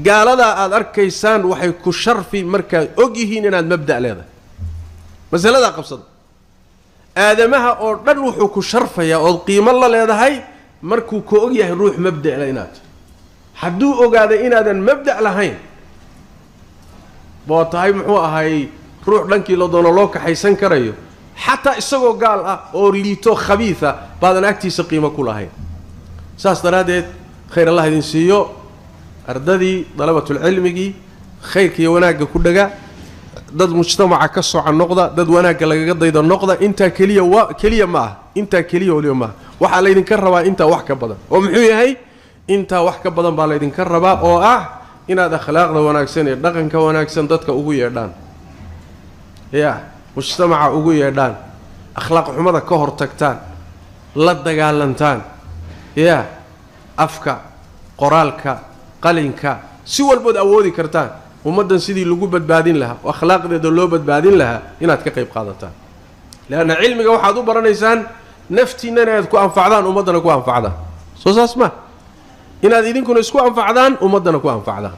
gaaladaa aad arkaysaan waxay ku sharfi markaad og yihiin inaad mabda' leedahay masaladaa qabsada aadamaha oo dhan wuxuu ku sharfayaa ood qiimo la leedahay markuu ka og yahay ruux mabda' inaad hadduu ogaaday inaadan mabda' lahayn boo tahay muxuu ahay ruux dhankii la doono loo kaxaysan karayo xataa isagoo gaal ah oo liito khabiisa baadan agtiisa qiimo ku lahayn saas daraaddeed khayr allah idin siiyo ardadii dalabatulcilmigii khayrka iyo wanaagga ku dhaga dad mujtamaca ka soca noqda dad wanaagga lagaga dayda noqda intaa keliya ma ah intaa keliya waliba maaha waxaa laydinka rabaa intaa wax ka badan oo muxuu yahay intaa wax ka badan baa laydinka rabaa oo ah inaad akhlaaqda wanaagsan ee dhaqanka wanaagsan dadka ugu yeedhaan yaa mujtamaca ugu yeedhaan akhlaaq xumada ka hor tagtaan la dagaalantaan yaa afka qoraalka qalinka si walbood awoodi kartaan ummaddan sidii lagu badbaadin lahaa oo akhlaaqdeeda loo badbaadin lahaa inaad ka qayb qaadataan leanna cilmiga waxaad u baranaysaan naftiinnana inaad ku anfacdaan ummaddana ku anfacdaan soo saas ma inaad idinkuna isku anfacdaan ummaddana ku anfacdaan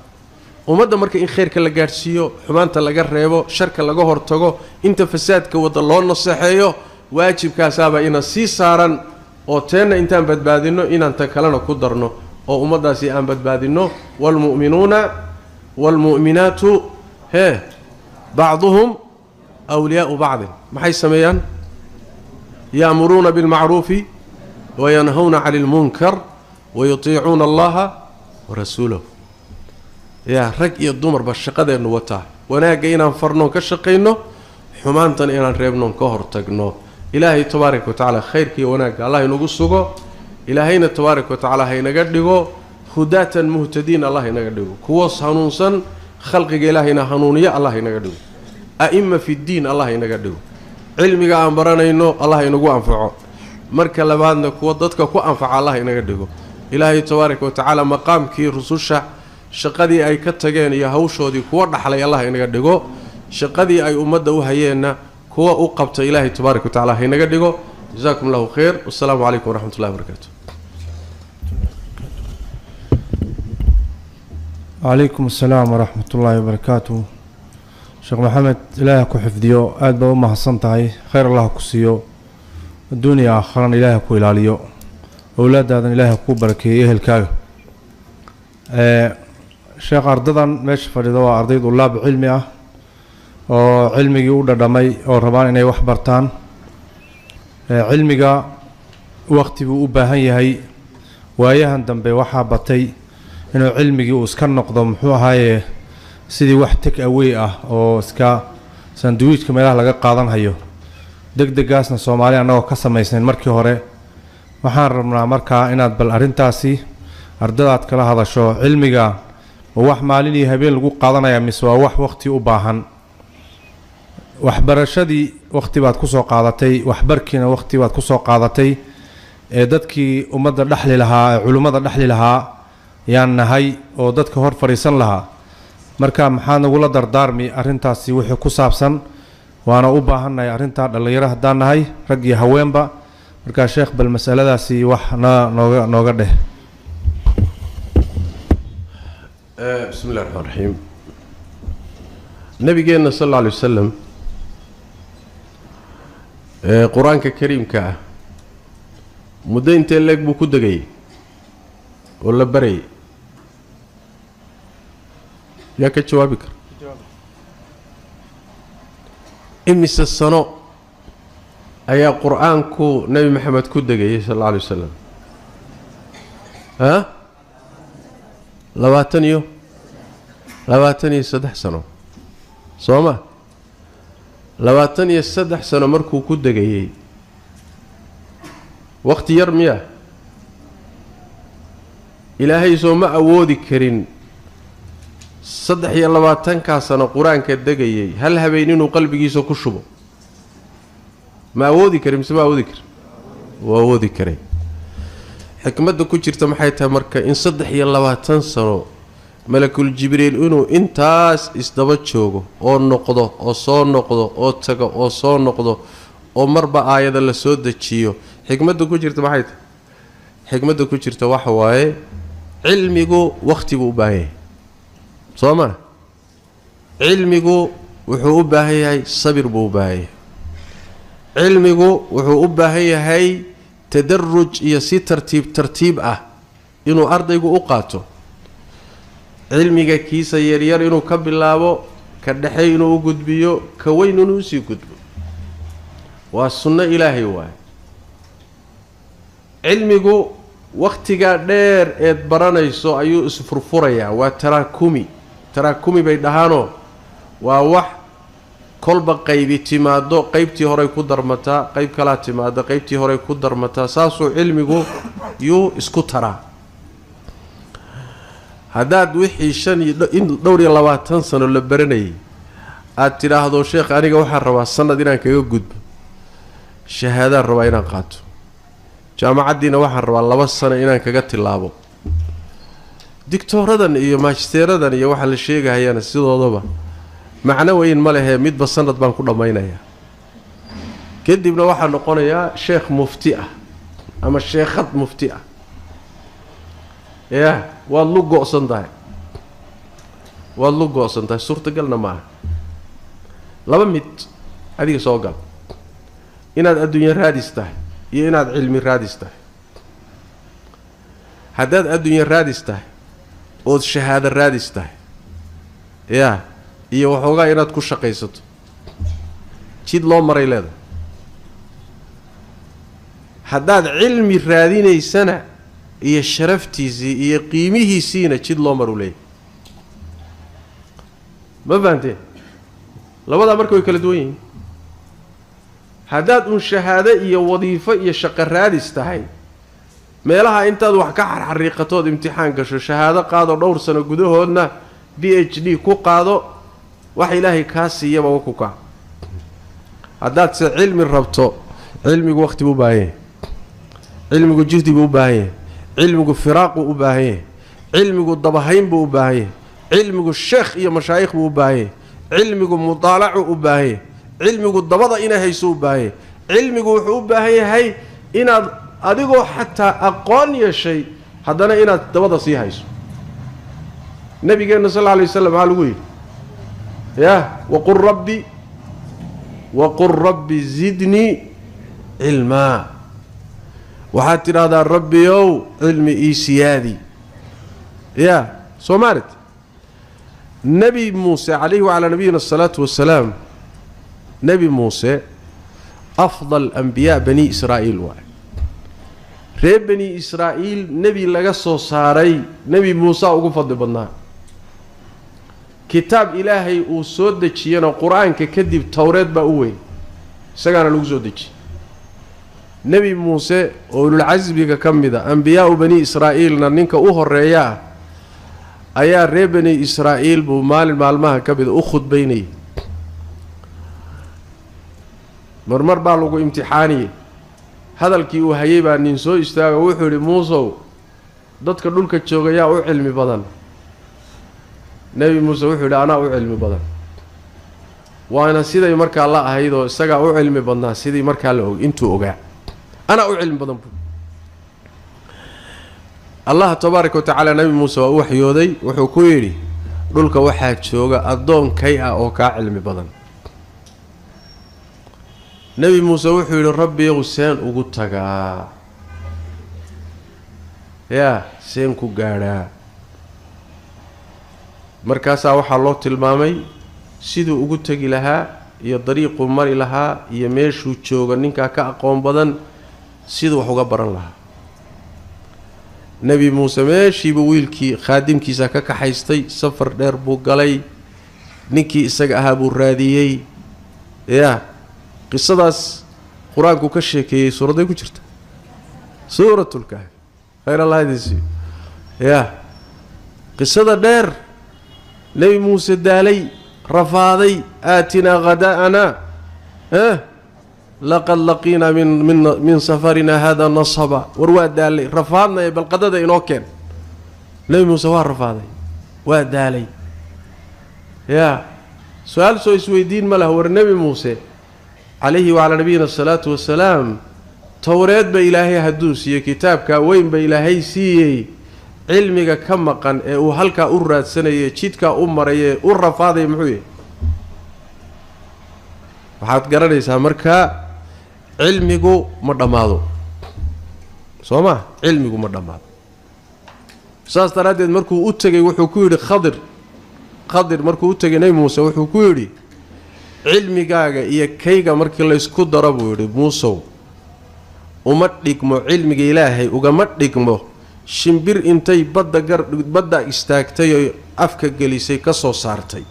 ummadda marka in khayrka la gaadhsiiyo xumaanta laga reebo sharka laga hortago inta fasaadka wadda loo naseexeeyo waajibkaasaabaa ina sii saaran oo teenna intaan badbaadinno inaan tan kalena ku darno oo ummaddaasi aan badbaadinno waalmu'minuuna waalmu'minaatu hee bacduhum awliyaa'u bacdin maxay sameeyaan ya'muruuna bilmacruufi wayanhawna cani ilmunkar wayutiicuuna allaha warasuulahu yaa rag iyo dumarba shaqadeennu wataa wanaagga inaan farnoon ka shaqayno xumaantana inaan reebnoon ka hortagno ilaahay tabaaraka wa tacaala khayrka iyo wanaagga allah inagu sugo ilaahayna tabaaraka wa tacaala haynaga dhigo hudaatan muhtadiin allah inaga dhigo kuwoos hanuunsan khalqiga ilaahayna hanuuniya allah inaga dhigo a'imma fi ddiin allah inaga dhigo cilmiga aan baranayno allah inagu anfaco marka labaadna kuwa dadka ku anfaca allah inaga dhigo ilaahay tabaaraka wa tacaala maqaamkii rususha shaqadii ay ka tageen iyo hawshoodii kuwa dhaxlay allah inaga dhigo shaqadii ay ummadda u hayeenna kuwa u qabta ilaahay tabaaraka wa tacaala haynaga dhigo جزاكم الله خير والسلام عليكم ورحمة الله وبركاته. وعليكم السلام ورحمة الله وبركاته. شيخ محمد إلهك حفظيو أدب وما حصنتهاي خير الله كسيو الدنيا آخرا إلهك إلاليو أولاد هذا إلهك بركي إهل كاغ شيخ أرضا ماشي فريدوا أرضي طلاب علمي وعلمي يودا دمي أو ربان إني وحبرتان cilmiga waqti buu u baahan yahay waayahan dambe waxaa batay inuu cilmigii uu iska noqdo muxuu ahaaye sidii wax take away ah oo iska sandwichka meelaha laga qaadan hayo degdegaasna Soomaali anagoo ka samaysnayn markii hore waxaan rabnaa markaa inaad bal arintaasi ardadaad kala hadasho cilmiga wax maalin iyo habeen lagu qaadanaya mise waa wax waqti u baahan waxbarashadii waqti baad ku soo qaadatay waxbarkiina waqti baad ku soo qaadatay ee dadkii ummadda dhaxli lahaa ee culimada dhaxli lahaa yaan nahay oo dadka hor fariisan lahaa marka maxaa nagula dardaarmi arintaasi wixii ku saabsan waana u baahannahay arinta dhalinyaro haddaan nahay rag iyo haweenba marka sheekh bal mas'aladaasi wax nooga dheh بسم الله الرحمن الرحيم. نبينا صلى الله عليه وسلم قرآن كريم كا مدين تلك بكودة جاي ولا بري يا كتشوابك إمس السنة أي قرآن كو نبي محمد كودة جاي صلى الله عليه وسلم ها لواتنيو سدح سنة صوما لواتنيو سدح سنة مركو كودة جاي وقت يرميه إلهي سوما أودي كرين صدح يلواتن كاسنا قرآن كدقيي هل هبينينو قلبي يسو كشبو ما أودي كريم سما أودي كريم وأودي كريم حكمته كجرت محيتها مركا إن صدح يلواتن سنو ملك الجبريل إنو إنتاس إسدبت شوغو أو نقضو أو صون نقضو أو تقو أو صون نقضو أو مربع آيات اللي سود تشيو حكمته كجرت محيتها حكمته كجرت وحواي علميغو وقتي بو باهي صوما علميغو وحو باهي صبر بو باهي علميغو وحو باهي تدرج يسي ترتيب انو ارضيغو قاتو علميغا كيسا يرير انو كبلاابو كدخي انو غدبيو كوين انو سي غدبو وا سنه الهي واي علميغو waqtiga dheer ee baranayso ayuu isfurfuraya waa taraakumi bay dhahaano waa wax kolba qaybi timaado qaybtii hore ku darmata qayb kala timaado qaybtii hore ku darmata saasoo cilmigu yuu isku tara hadaad wixii 25 sano la baranayay aad tiraahdo sheekh aniga waxaan rabaa sanad inaan kaga gudbo shahaada rabaa inaan qaato jaamacadiina waxaan rabaa 2 sano inaan kaga tilaabo diktoradan iyo magisteeradan iyo waxa la sheegayana sidoodaba macna weyn ma lehe midba sanad baan ku dhameynaya kadibna waxa noqonaya sheekh mufti ah ama sheekhad mufti ah ya waa lugo sandahay suurtagalna ma laba mid adiga soo gal inaad adduunyo raadistahay iyo inaad cilmi raadistahay hadaad adduunyo raadistahay oo shahaado raadistahay ya iyo waxoogaa inaad ku shaqaysato jid loo maray leedahay hadaad cilmi raadinaysana iyo sharaftiisii iyo qiimihiisiina jid loo maru leeyahay ma fahanteen labada markay way kala duwan yihiin hadaad shahaado iyo wadiifo iyo shaqo raadis tahay meelaha intaad wax ka xariiqatood imtixaan gasho shahaado qaado dhowr sano gudahoodna PhD ku qaado wax ilaahay ka siiyaba ku ka hadaad si cilmi rabto cilmigu waqti u baahan cilmigu jihdi u baahan cilmigu firaaq u baahan cilmigu dabahayn u baahan cilmigu sheekh iyo mashaayikh u baahan cilmigu mudalac u baahan علمي الضبضة إنا هيسو باهي علمي وحو باهي هاي إنا أدقو حتى أقاني شيء هدنا إنا الضبضة سي هيسو النبي قال صلى الله عليه وسلم قال يا وقل ربي زدني علما وحتى هذا ربي يو علمي إيسيادي يا سومارت نبي موسى عليه وعلى نبينا الصلاة والسلام نبي موسى أفضل أنبياء بني إسرائيل واحد ريب بني إسرائيل نبي لقصه صاري نبي موسى وقفض بالنار كتاب إلهي وسودك ينا قرآن ككذب توراة بأوي سجانا لوزودك نبي موسى أولو العزب كم ذا أنبياء بني إسرائيل ننك أوه الرياء أيا ريب بني إسرائيل بمال المالمها كبد أخذ بيني مرمر بالغو امتحاني هذا الكي وهيبا ننسو استاغ وحوري موسى dadka dhulka joogaya u cilmi badan nabi muuse wuxuu yiraahdaa ana u cilmi badan waana siday marka la ahaydo isaga u cilmi badnaa sidii marka la og intuu ogaa ana u cilmi badan الله تبارك وتعالى نبي موسى وحيودي وحكويري دولك waxaa jooga adoon kay ah oo ka cilmi badan nabi muuse wuxuu yiri rabbi seen ugu tagaa ya seen ku gaadha markaas waxa loo tilmaamay sidoo ugu tagi lahaa iyo dariiqu mari lahaa iyo meeshuu jooga ninka ka aqoon badan sidoo wax uga baran lahaa nabi muuse meeshii buu wiilkii khaadimkiisa ka kaxaystay safar dheer buu galay ninkii isaga ahaa buu raadiyay ya qisadaas quraanku ka sheekeeyay suuraday ku jirta suuratul kahf khayr allah hadisi ya qisada dheer nabi muuse daalay rafaaday aatina ghadaana لقد لقينا من سفرنا هذا نصبا ورواد دالي رفاضنا بالقدد إنوكين نبي موسى رفاضي ودالي يا سؤال سويدين ماله هو النبي موسى عليه وعلى نبينا الصلاة والسلام توراة بإلهي هدوسي كتابك وين بإلهي سي علمك كمقا وهلك أراد سنة تشيتك أمري الرفاضي محوي waxaad garanaysaa marka cilmigu ma dhamaado sooma cilmigu ma dhamaado saas daraadeed markuu u tagay wuxuu ku yiri khadir markuu u tagay nabi muuse wuxuu ku yiri cilmigaaga iyo kayga markii la isku daro buu yiri muuse uma dhigmo cilmiga ilaahay ugama dhigmo shimbir intay badda istaagtay oo afka gelisay ka soo saartay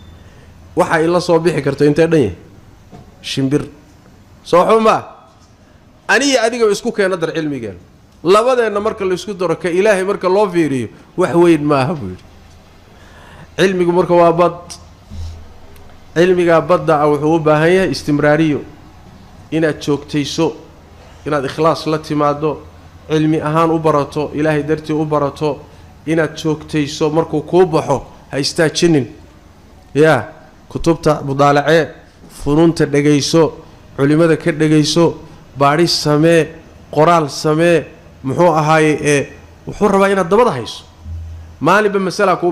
waxa ay la soo bixi karto intee dhan yahay shimbir soo xuma aniga adiga isku keenay dar cilmigan labadeena marka la isku daro ka ilaahay marka loo fiiriyo wax weyn ma aha buu cilmigu marka waa bad cilmiga badda wuxuu u baahan yahay istimraariyo inaad joogtayso inaad ikhlaas la timaado cilmi ahaan u barato ilaahay dartii u barato inaad joogtayso markuu ku baxo ha istaajinin ya kutubta mudaalacee فنونت دغيسو علمada ka dhageyso baaris samee qoraal samee muxuu ahaay wuxuu rabaa inaad dabada hayso maalinba mas'ala ku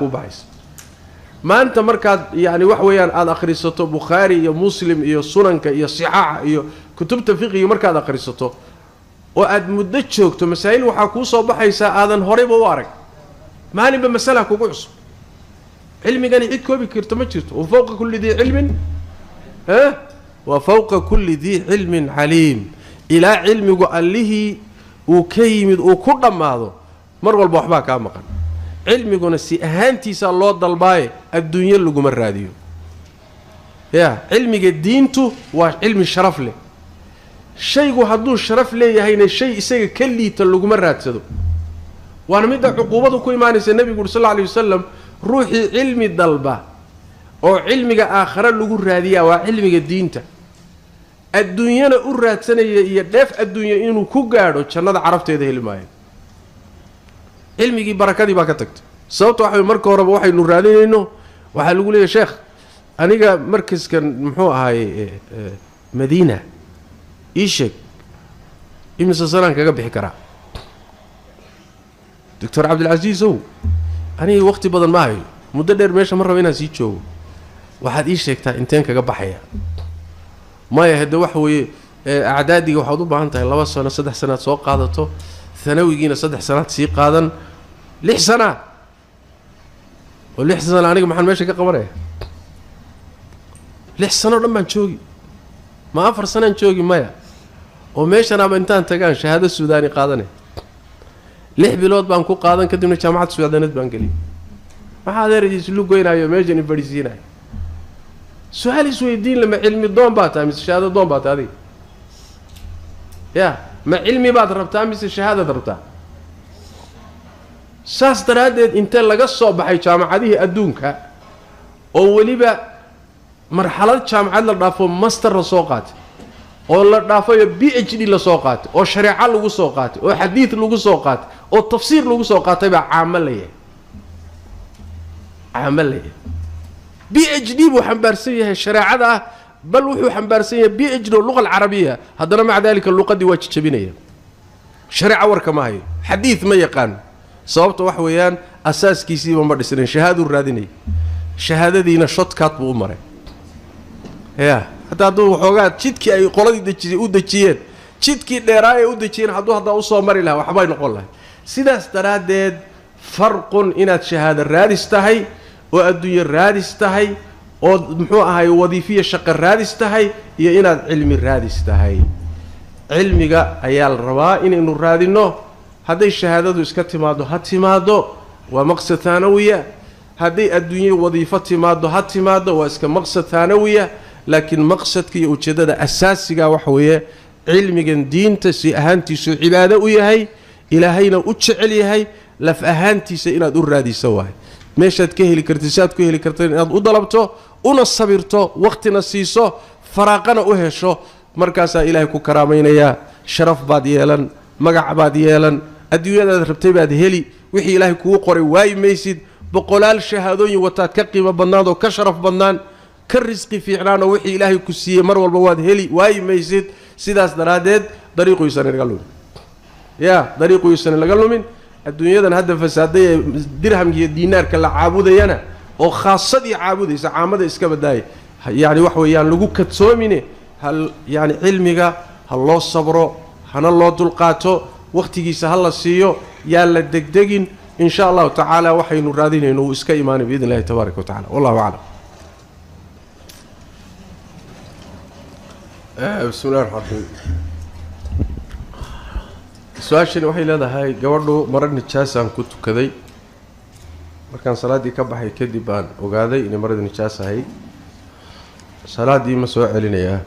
baxaysa maanta markaad yaani wax weeyaan aad akhrisato bukhari iyo muslim iyo sunanka iyo sihaaha iyo kutubta fiqhi markaad akhrisato oo aad muddo joogto masaa'il waxa ku soo baxaysa aadan horeyba u arag maalinba mas'ala kugu cusub علمي عيد كوبي كرت ما جرت وفوق كل ذي علم وفوق كل ذي علم عليم إلى علم قال له وكيمد وكل ما هذا مر والبحبا كامقا علمي قلنا سي أهانتي سالله ضلباي الدنيا اللي قمر راديو يا علمي دينته وعلم الشرف له شيء هدو الشرف له هين الشيء يسوي كلي تلو قمر راتسدو وأنا مدى عقوبته كل ما نسي النبي صلى الله عليه وسلم روحي علمي الضلبة أو علمي آخر لغو رادية وعلمي دينته الدنيا أراد سنة يدف الدنيا إنه كوغارو كان عرفت هذه الماء علمي بركة دي باكتكت صوت واحد مركز ورب واحد نوراني إنه واحد يقول يا شيخ أنا مركز كان محوها هاي مدينة إيشك إمن سنة كجاب حكرة دكتور عبد العزيز هو أنا وقتي بدل معي مدرب ماشي مرة بينا سيتشو واحد إيشك تا إنتين كجاب حياة ما يهدى وحوي أعدادي وحضو بعنتها الله وصلنا 6 سنوات سوق قادته ثانوي جينا 6 سنوات سيق قادا لح سنة ولح سنة أنا محل ماشي كقمره لح سنة لما نشوقي ما أفر سنة نشوقي مايا وماشي أنا بنتان تجان شهادة السوداني قادني لح بلود بانكو قادن كدمنا جامعة السودانية بانكلي ما هذا رجيس لوجينا يوم يجي نفرسينا سؤالي سويدين لما علمي الضوء باتا مثل الشهادة الضوء باتا هذه يا ما علمي بات ربطها مثل الشهادة ضربتها ساس ترادد انت لقى الصوب حي جامعة هذه أدونك أولي بقى مرحلة جامعة للرافو ماستر لسوقات أو للرافو PhD لسوقات أو شريعة لسوقات أو حديث لسوقات أو تفسير لسوقات يبقى عملية PhD بو حنبارسيه الشريعة بل وحو حنبارسيه PhD اللغة العربية هذا مع ذلك اللغة دي واجه شبينية shareeca warka ma hayo xadiid ma yaqaan sababta wax weeyaan asaaskiisiiba ma dhisnayn shahaaduu raadinay shahaadadiina shortcut buu u maray ya hataa hadduu waxoogaa jidkii ay qoladii u dejiyeen jidkii dheeraa ee u dejiyeen hadduu haddaa usoo mari lahaa waxbay noqon lahay sidaas daraaddeed farqun inaad shahaado raadis tahay oo adduunye raadis tahay oo muxuu ahay wadiifiya shaqo raadis tahay iyo inaad cilmi raadis tahay cilmiga ayaa la rabaa inaynu raadinno hadday shahaadadu iska timaaddo ha timaaddo waa maqsad taanawiya hadday adduunye wadiifo timaaddo ha timaaddo waa iska maqsad taanawiya laakiin maqsadka iyo ujeeddada asaasiga waxa weeye cilmigan diinta si ahaantiisu cibaado u yahay ilaahayna u jecel yahay laf ahaantiisa inaad u raadiso waay meeshaad ka heli kartid saad ku heli kartid inaad u dalabto una sabirto waqtina siiso faraaqana u hesho markaasaa ilaahay ku karaamaynayaa sharaf baad yeelan magac baad yeelan adduunyadaad rabtay baad heli wixii ilaahay kugu qoray waayi maysid boqolaal shahaadooyin wataad ka qiimo badnaan oo ka sharaf badnaan ka risqi fiicnaan oo wixii ilaahay ku siiyey mar walba waad heli waayi maysid sidaas daraaddeed dariiquysan laga lumin dariiquysan laga lumin adduunyadan hadda fasaaday ee dirhamka iyo diinaarka la caabudayana oo khaasadii caabudaysa caamada iska badaayay yani wax weeyaan lagu kadsoomine hal yani cilmiga ha loo sabro hana loo dulqaato waqtigiisa ha la siiyo yaa la degdegin in sha allahu tacaala waxaynu raadinayno uu iska imaanay biidn illahi tabaaraka wa tacala wallahu aclam bismi llahi raxmaan raxiim su-aashani waxay leedahay gabadhu mara nijaasaan ku tukaday markaan salaaddii ka baxay kadib baan ogaaday inay marada nijaas ahayd salaaddii ma soo celinayaa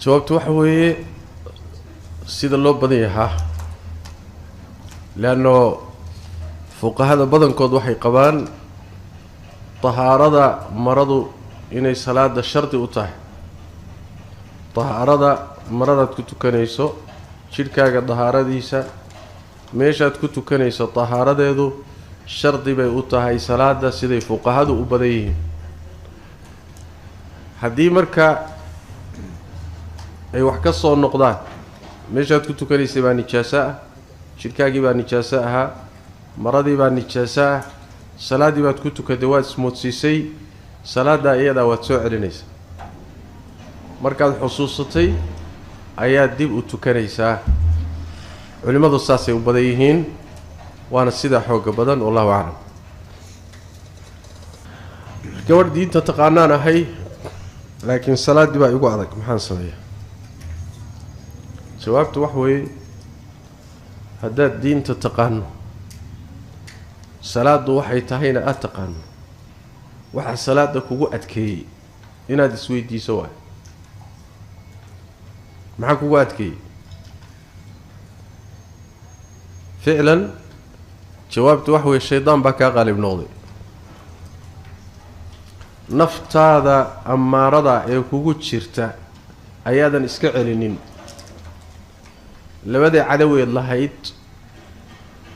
jawaabtu waxa weeye sida loo badan yahaa leanno fuqahada badankood waxay qabaan tahaarada maradu inay salaada shardi u tahay tahaarada maradaad ku tukanayso jidhkaaga dahaaradiisa meeshaad ku tukanayso tahaaradeedu shardi bay u tahay salaada siday fuqahadu u badan yihiin haddii marka ay wax ka soo noqdaan meeshaad ku tukanaysay baa nijaaso ah jidhkaagii baa nijaaso ahaa maradii baa nijaaso ah salaaddii baad ku tukatay waad ismoodsiisay salaaddaa iyadaa waad soo celinaysaa markaad xusuusatay ayaad dib u tukanaysaa culimmadu saasay u badan yihiin waana sidaa xooga badan wallahu aclam gabadh diinta taqaanaan ahay laakiin salaaddii baa igu adag maxaan sameeyaa jawaabtu wax weeye haddaad diinta taqaano salaaddu waxay tahayna aad taqaano waxaa salaadda kugu adkeeyey inaad isweydiiso waay maxaa kugu adkeeyey ficlan jawaabtu wax weeye shaydaan baa kaa qaalib noqday naftaada ammaarada ee kugu jirta ayaadan iska celinin labadii cadaweed lahayd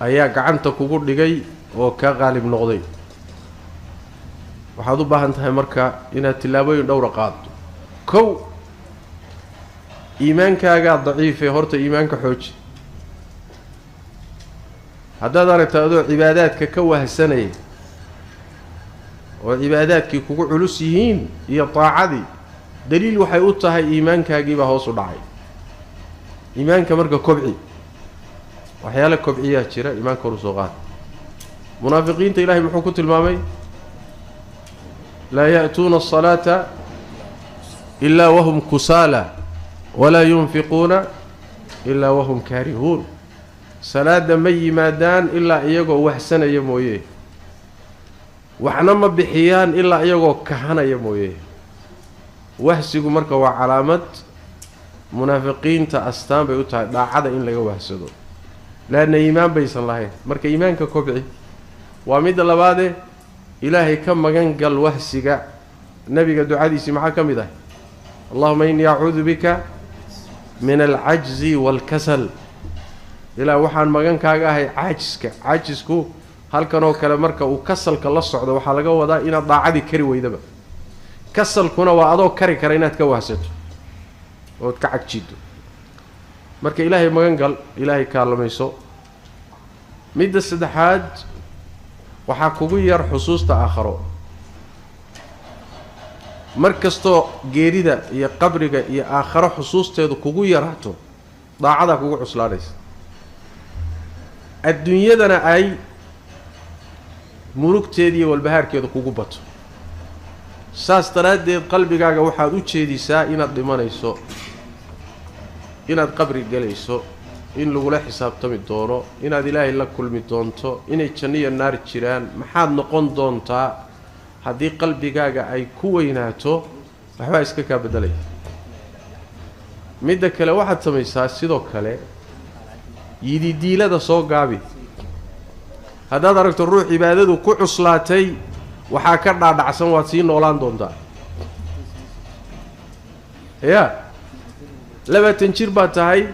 ayaa gacanta kugu dhigay oo kaa qaalib noqday waxaad u baahan tahay marka inaad tillaabooyin dhowra qaaddo kow iimaankaagaa daciifee horta iimaanka xooji haddaad aragta adoo cibaadaadka ka wahsanaya oo cibaadaadkii kugu culus yihiin iyo taacadii daliil waxay u tahay iimaankaagiibaa hoos u dhacay iimaanka marka kobci waxyaala kobciyaa jira iimaanka horu soo qaada munaafiqiinta ilaahay muxuu ku tilmaamay laa ya'tuuna asalaata ilaa wahum kusaala walaa yunfiquuna ilaa wahum kaarihuun salaada ma yimaadaan ilaa iyagoo wahsanaya mooye waxna ma bixiyaan ilaa iyagoo kahanaya mooye wahsigu marka waa calaamad munaafiqiinta astaan bay u tahay dhaacada in laga wahsado laanna iimaan baysan lahayn marka iimaanka kobci waa midda labaadee ilaahay ka magan gal wahsiga nebiga ducadiisii maxaa ka mid ah allahuma innii acuudu bika min alcajzi waalkasal ilaa waxaan magan kaaga ahay caajiska caajisku halkanoo kale marka uu kasalka la socdo waxaa laga wadaa inaad daacadii kari weydaba kasalkuna waa adoo kari kara inaad ka wahsato ood ka cagjido marka ilaahay magan gal ilaahay kaalamayso midda saddexaad waxaa kugu yar xusuusta aakharo mar kastoo geerida iyo qabriga iyo aakharo xusuusteedu kugu yaraato daacadaa kugu cuslaanaysa adduunyadana ay murugteeda iyo walbahaarkeeda kugu bato saas daraaddeed qalbigaaga waxaad u jeedisaa inaad dhimanayso inaad qabri gelayso in lagula xisaabtami doono inaad ilaahay la kulmi doonto inay janno iyo naar jiraan maxaad noqon doontaa haddii qalbigaaga ay ku weynaato waxbaa iska kaa beddelaya midda kale waxaad samaysaa sidoo kale yididiilada soo gaabi haddaad aragto ruux cibaadadu ku cuslaatay waxaa ka dhaadhacsan waad sii noolaan doontaa yaa 20 jir baad tahay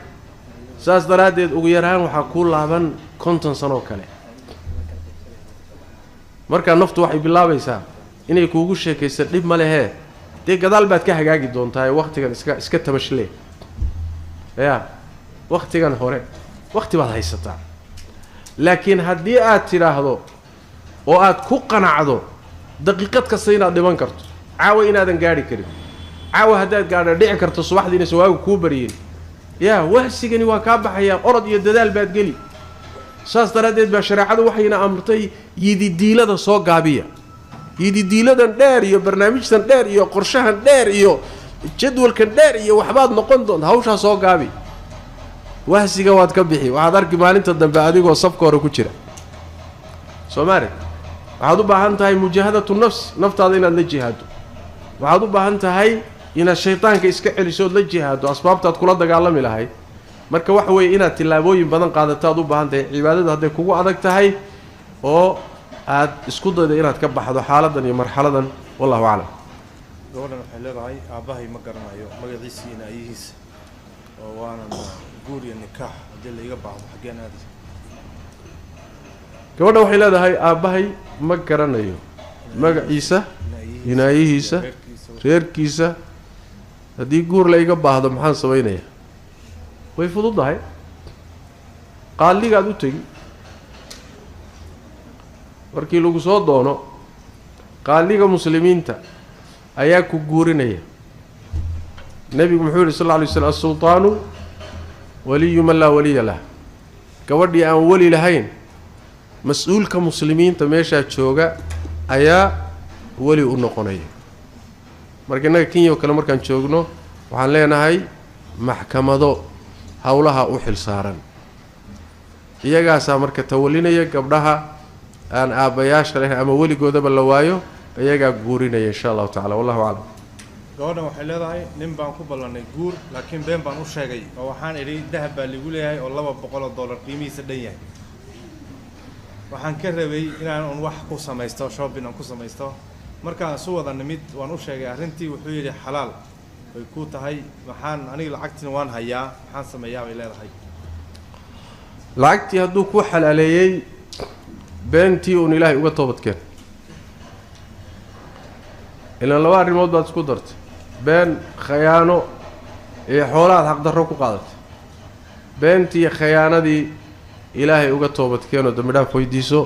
saas daraaddeed ugu yaraan waxaa kuu laaban 50 sano kale markaa naftu waxay bilaabaysaa inay kuugu sheekayso dhib ma lehee dee gadaal baad ka hagaagi doontaa waqtigan iska tabashlee yaa waqtigan hore waqti baad haysataa laakiin haddii aad tidhaahdo oo aad ku qanacdo daqiiqad kasta inaad dhiman karto caawa inaadan gaadhi karin caawa haddaad gaadha dhici karto subaxdiina sawaagu kuu bariyeen yaa wahsigani waa kaa baxayaa orod iyo dadaal baad geli saas daraaddeed baa shareecadu waxayna amrtay yididiilada soo gaabiya yididiiladan dheer iyo barnaamijtan dheer iyo qorshahan dheer iyo jadwalkan dheer iyo waxbaad noqon doonta hawshaa soo gaabi wahsiga waad ka bixi waxaad arki maalinta dambe adigoo safka hore ku jira soomaali waxaad u baahan tahay mujaahadatu nafs naftaada inaad la jihaado waxaad u baahan tahay inaad shaydaanka iska celiso la jihaado asbaabtaad kula dagaalami lahayd marka waxa weeye inaad tilaabooyin badan qaadato aad u baahan tahay cibaadada hadday kugu adag tahay oo aad isku daydo inaad ka baxdo xaaladan iyo marxaladan wallahu aclam gabadhan waxay leedahay aabbahay ma garanayo magaciisa iyo naayihiisa oo waana guur iyo nikaax haddii la iga baahdo xaggeen aadi gabadha waxay leedahay aabbahay ma garanayo magaciisa inaayihiisa reerkiisa haddii guur la iga baahdo maxaan samaynayaa way fududahay qaaligaad u tegi markii lagu soo doono qaaliga muslimiinta ayaa ku guurinaya nebigu muxuu yidhi sal alla alay slam asultaanu waliyu man laa waliya lah gabadhii aan weli lahayn mas-uulka muslimiinta meeshaa jooga ayaa weli u noqonaya marka innaga kenya oo kale markaan joogno waxaan leenahay maxkamado howlaha u xil saaran iyagaasaa marka tawalinaya gabdhaha aan aabbayaasha lahayn ama weligoodaba la waayo iyagaa guurinaya insha allahu tacala wallahu aclam gabadhan waxay leedahay nin baan ku ballanay guur laakiin been baan u sheegay oo waxaan idhi dahab baa ligu leeyahay oo $200 qiimihiisa dhan yahay waxaan ka rabay inaan un wax ku samaysto shopping aan ku samaysto markaan isu wada nimid waan u sheegay arrintii wuxuu yidhi xalaal way ku tahay maxaan aniga lacagtina waan hayaa maxaan sameeyaa bay leedahay lacagtii hadduu ku xalaaleeyey beentii uun ilaahay uga toobadkeen ilaan laba arrimood baad isku dartay been khayaano iyo xoolahaad xaqdarro ku qaadatay beentii iyo khayaanadii ilaahay uga toobadkeenoo dambi dhaaf weydiiso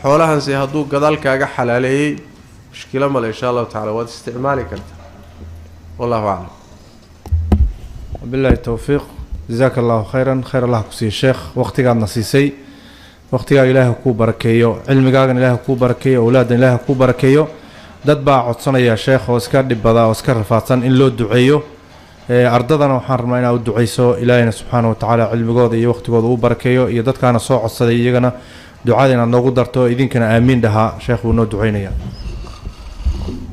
xoolahanse hadduu gadaalkaaga xalaaleeyey mushkilo male insha allahu tacala waad isticmaali kartaa wallahu aclam wabillahi towfiiq jazaaka allahu khayran khayr allah ku siiye sheekh waqtigaadna siisay waqtigaaga ilaahay kuu barakeeyo cilmigaagan ilaahay kuu barakeeyo awlaadan ilaahay kuu barakeeyo dad baa codsanaya sheekh oo iska dhibada oo iska rafaadsan in loo duceeyo ardadana waxaan rabnaa inaad u duceyso ilaahayna subxaana watacaala cilmigooda iyo waqtigooda uu barakeeyo iyo dadkaana soo codsaday iyagana ducada inaad noogu darto idinkana aamiin dhahaa sheekh wuu noo duceynaya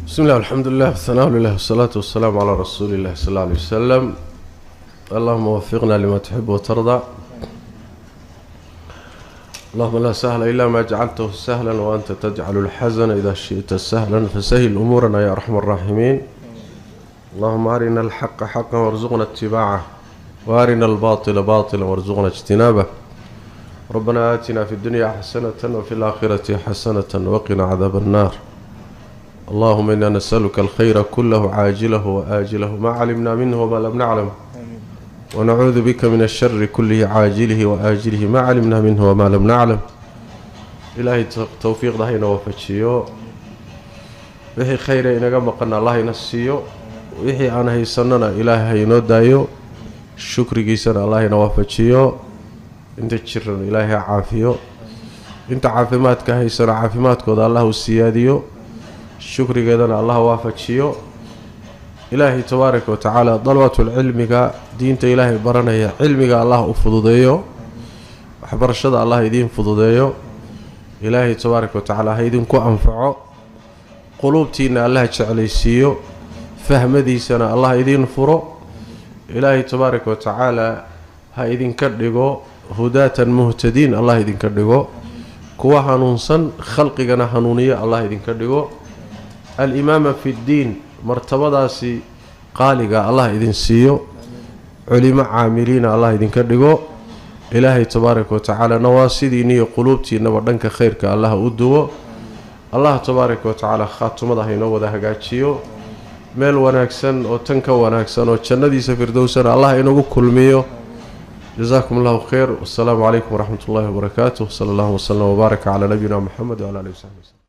بسم الله والحمد لله والثناء لله والصلاة والسلام على رسول الله صلى الله عليه وسلم اللهم وفقنا لما تحب وترضى اللهم لا سهل إلا ما جعلته سهلا وأنت تجعل الحزن إذا شئت سهلا فسهل أمورنا يا أرحم الراحمين اللهم أرنا الحق حقا وارزقنا اتباعه وأرنا الباطل باطلا وارزقنا اجتنابه ربنا آتنا في الدنيا حسنة وفي الآخرة حسنة وقنا عذاب النار اللهم إنا نسألك الخير كله عاجله وآجله ما علمنا منه وما لم نعلم ونعوذ بك من الشر كله عاجله وآجله ما علمنا منه وما لم نعلم إلهي توفيق ضهينا وفتشيو وحي خير إنك مقنا الله ينسيو وحي أنا هيسننا إلهي ينودايو الشكر جيسنا الله ينوفتشيو انت تشرن إلهي عافيو انت عافماتك هيسنا عافماتك وذا الله السياديو الشكر جيدنا الله وافتشيو إلهي تبارك وتعالى ضلوة العلم دينت إلهي برنيا علمك الله أفضديو وحبرشد الله يدين فضديو إلهي تبارك وتعالى هيدين كو أنفعو قلوبتنا الله تعليسيو فهم دي سنة الله يدين فرو إلهي تبارك وتعالى هيدين كردقو هداة مهتدين الله يدين كردقو كوا هنونسن خلقنا هنونية الله يدين كردقو الإمامة في الدين مرتبطاسي قالقا الله يدين سيو علماء عاملين الله يدين كردقو إلهي تبارك وتعالى نواسيديني قلوبتي نبردنك خيرك الله أدوه الله تبارك وتعالى خاتم ذا هينو وذا هجاتشيو ميل وناكسن أو تنك وناكسن أو تشندي سفر دوسن الله ينو كل ميو جزاكم الله خير والسلام عليكم ورحمة الله وبركاته صلى الله وسلم وبارك على نبينا محمد وعلى آله وصحبه وسلم.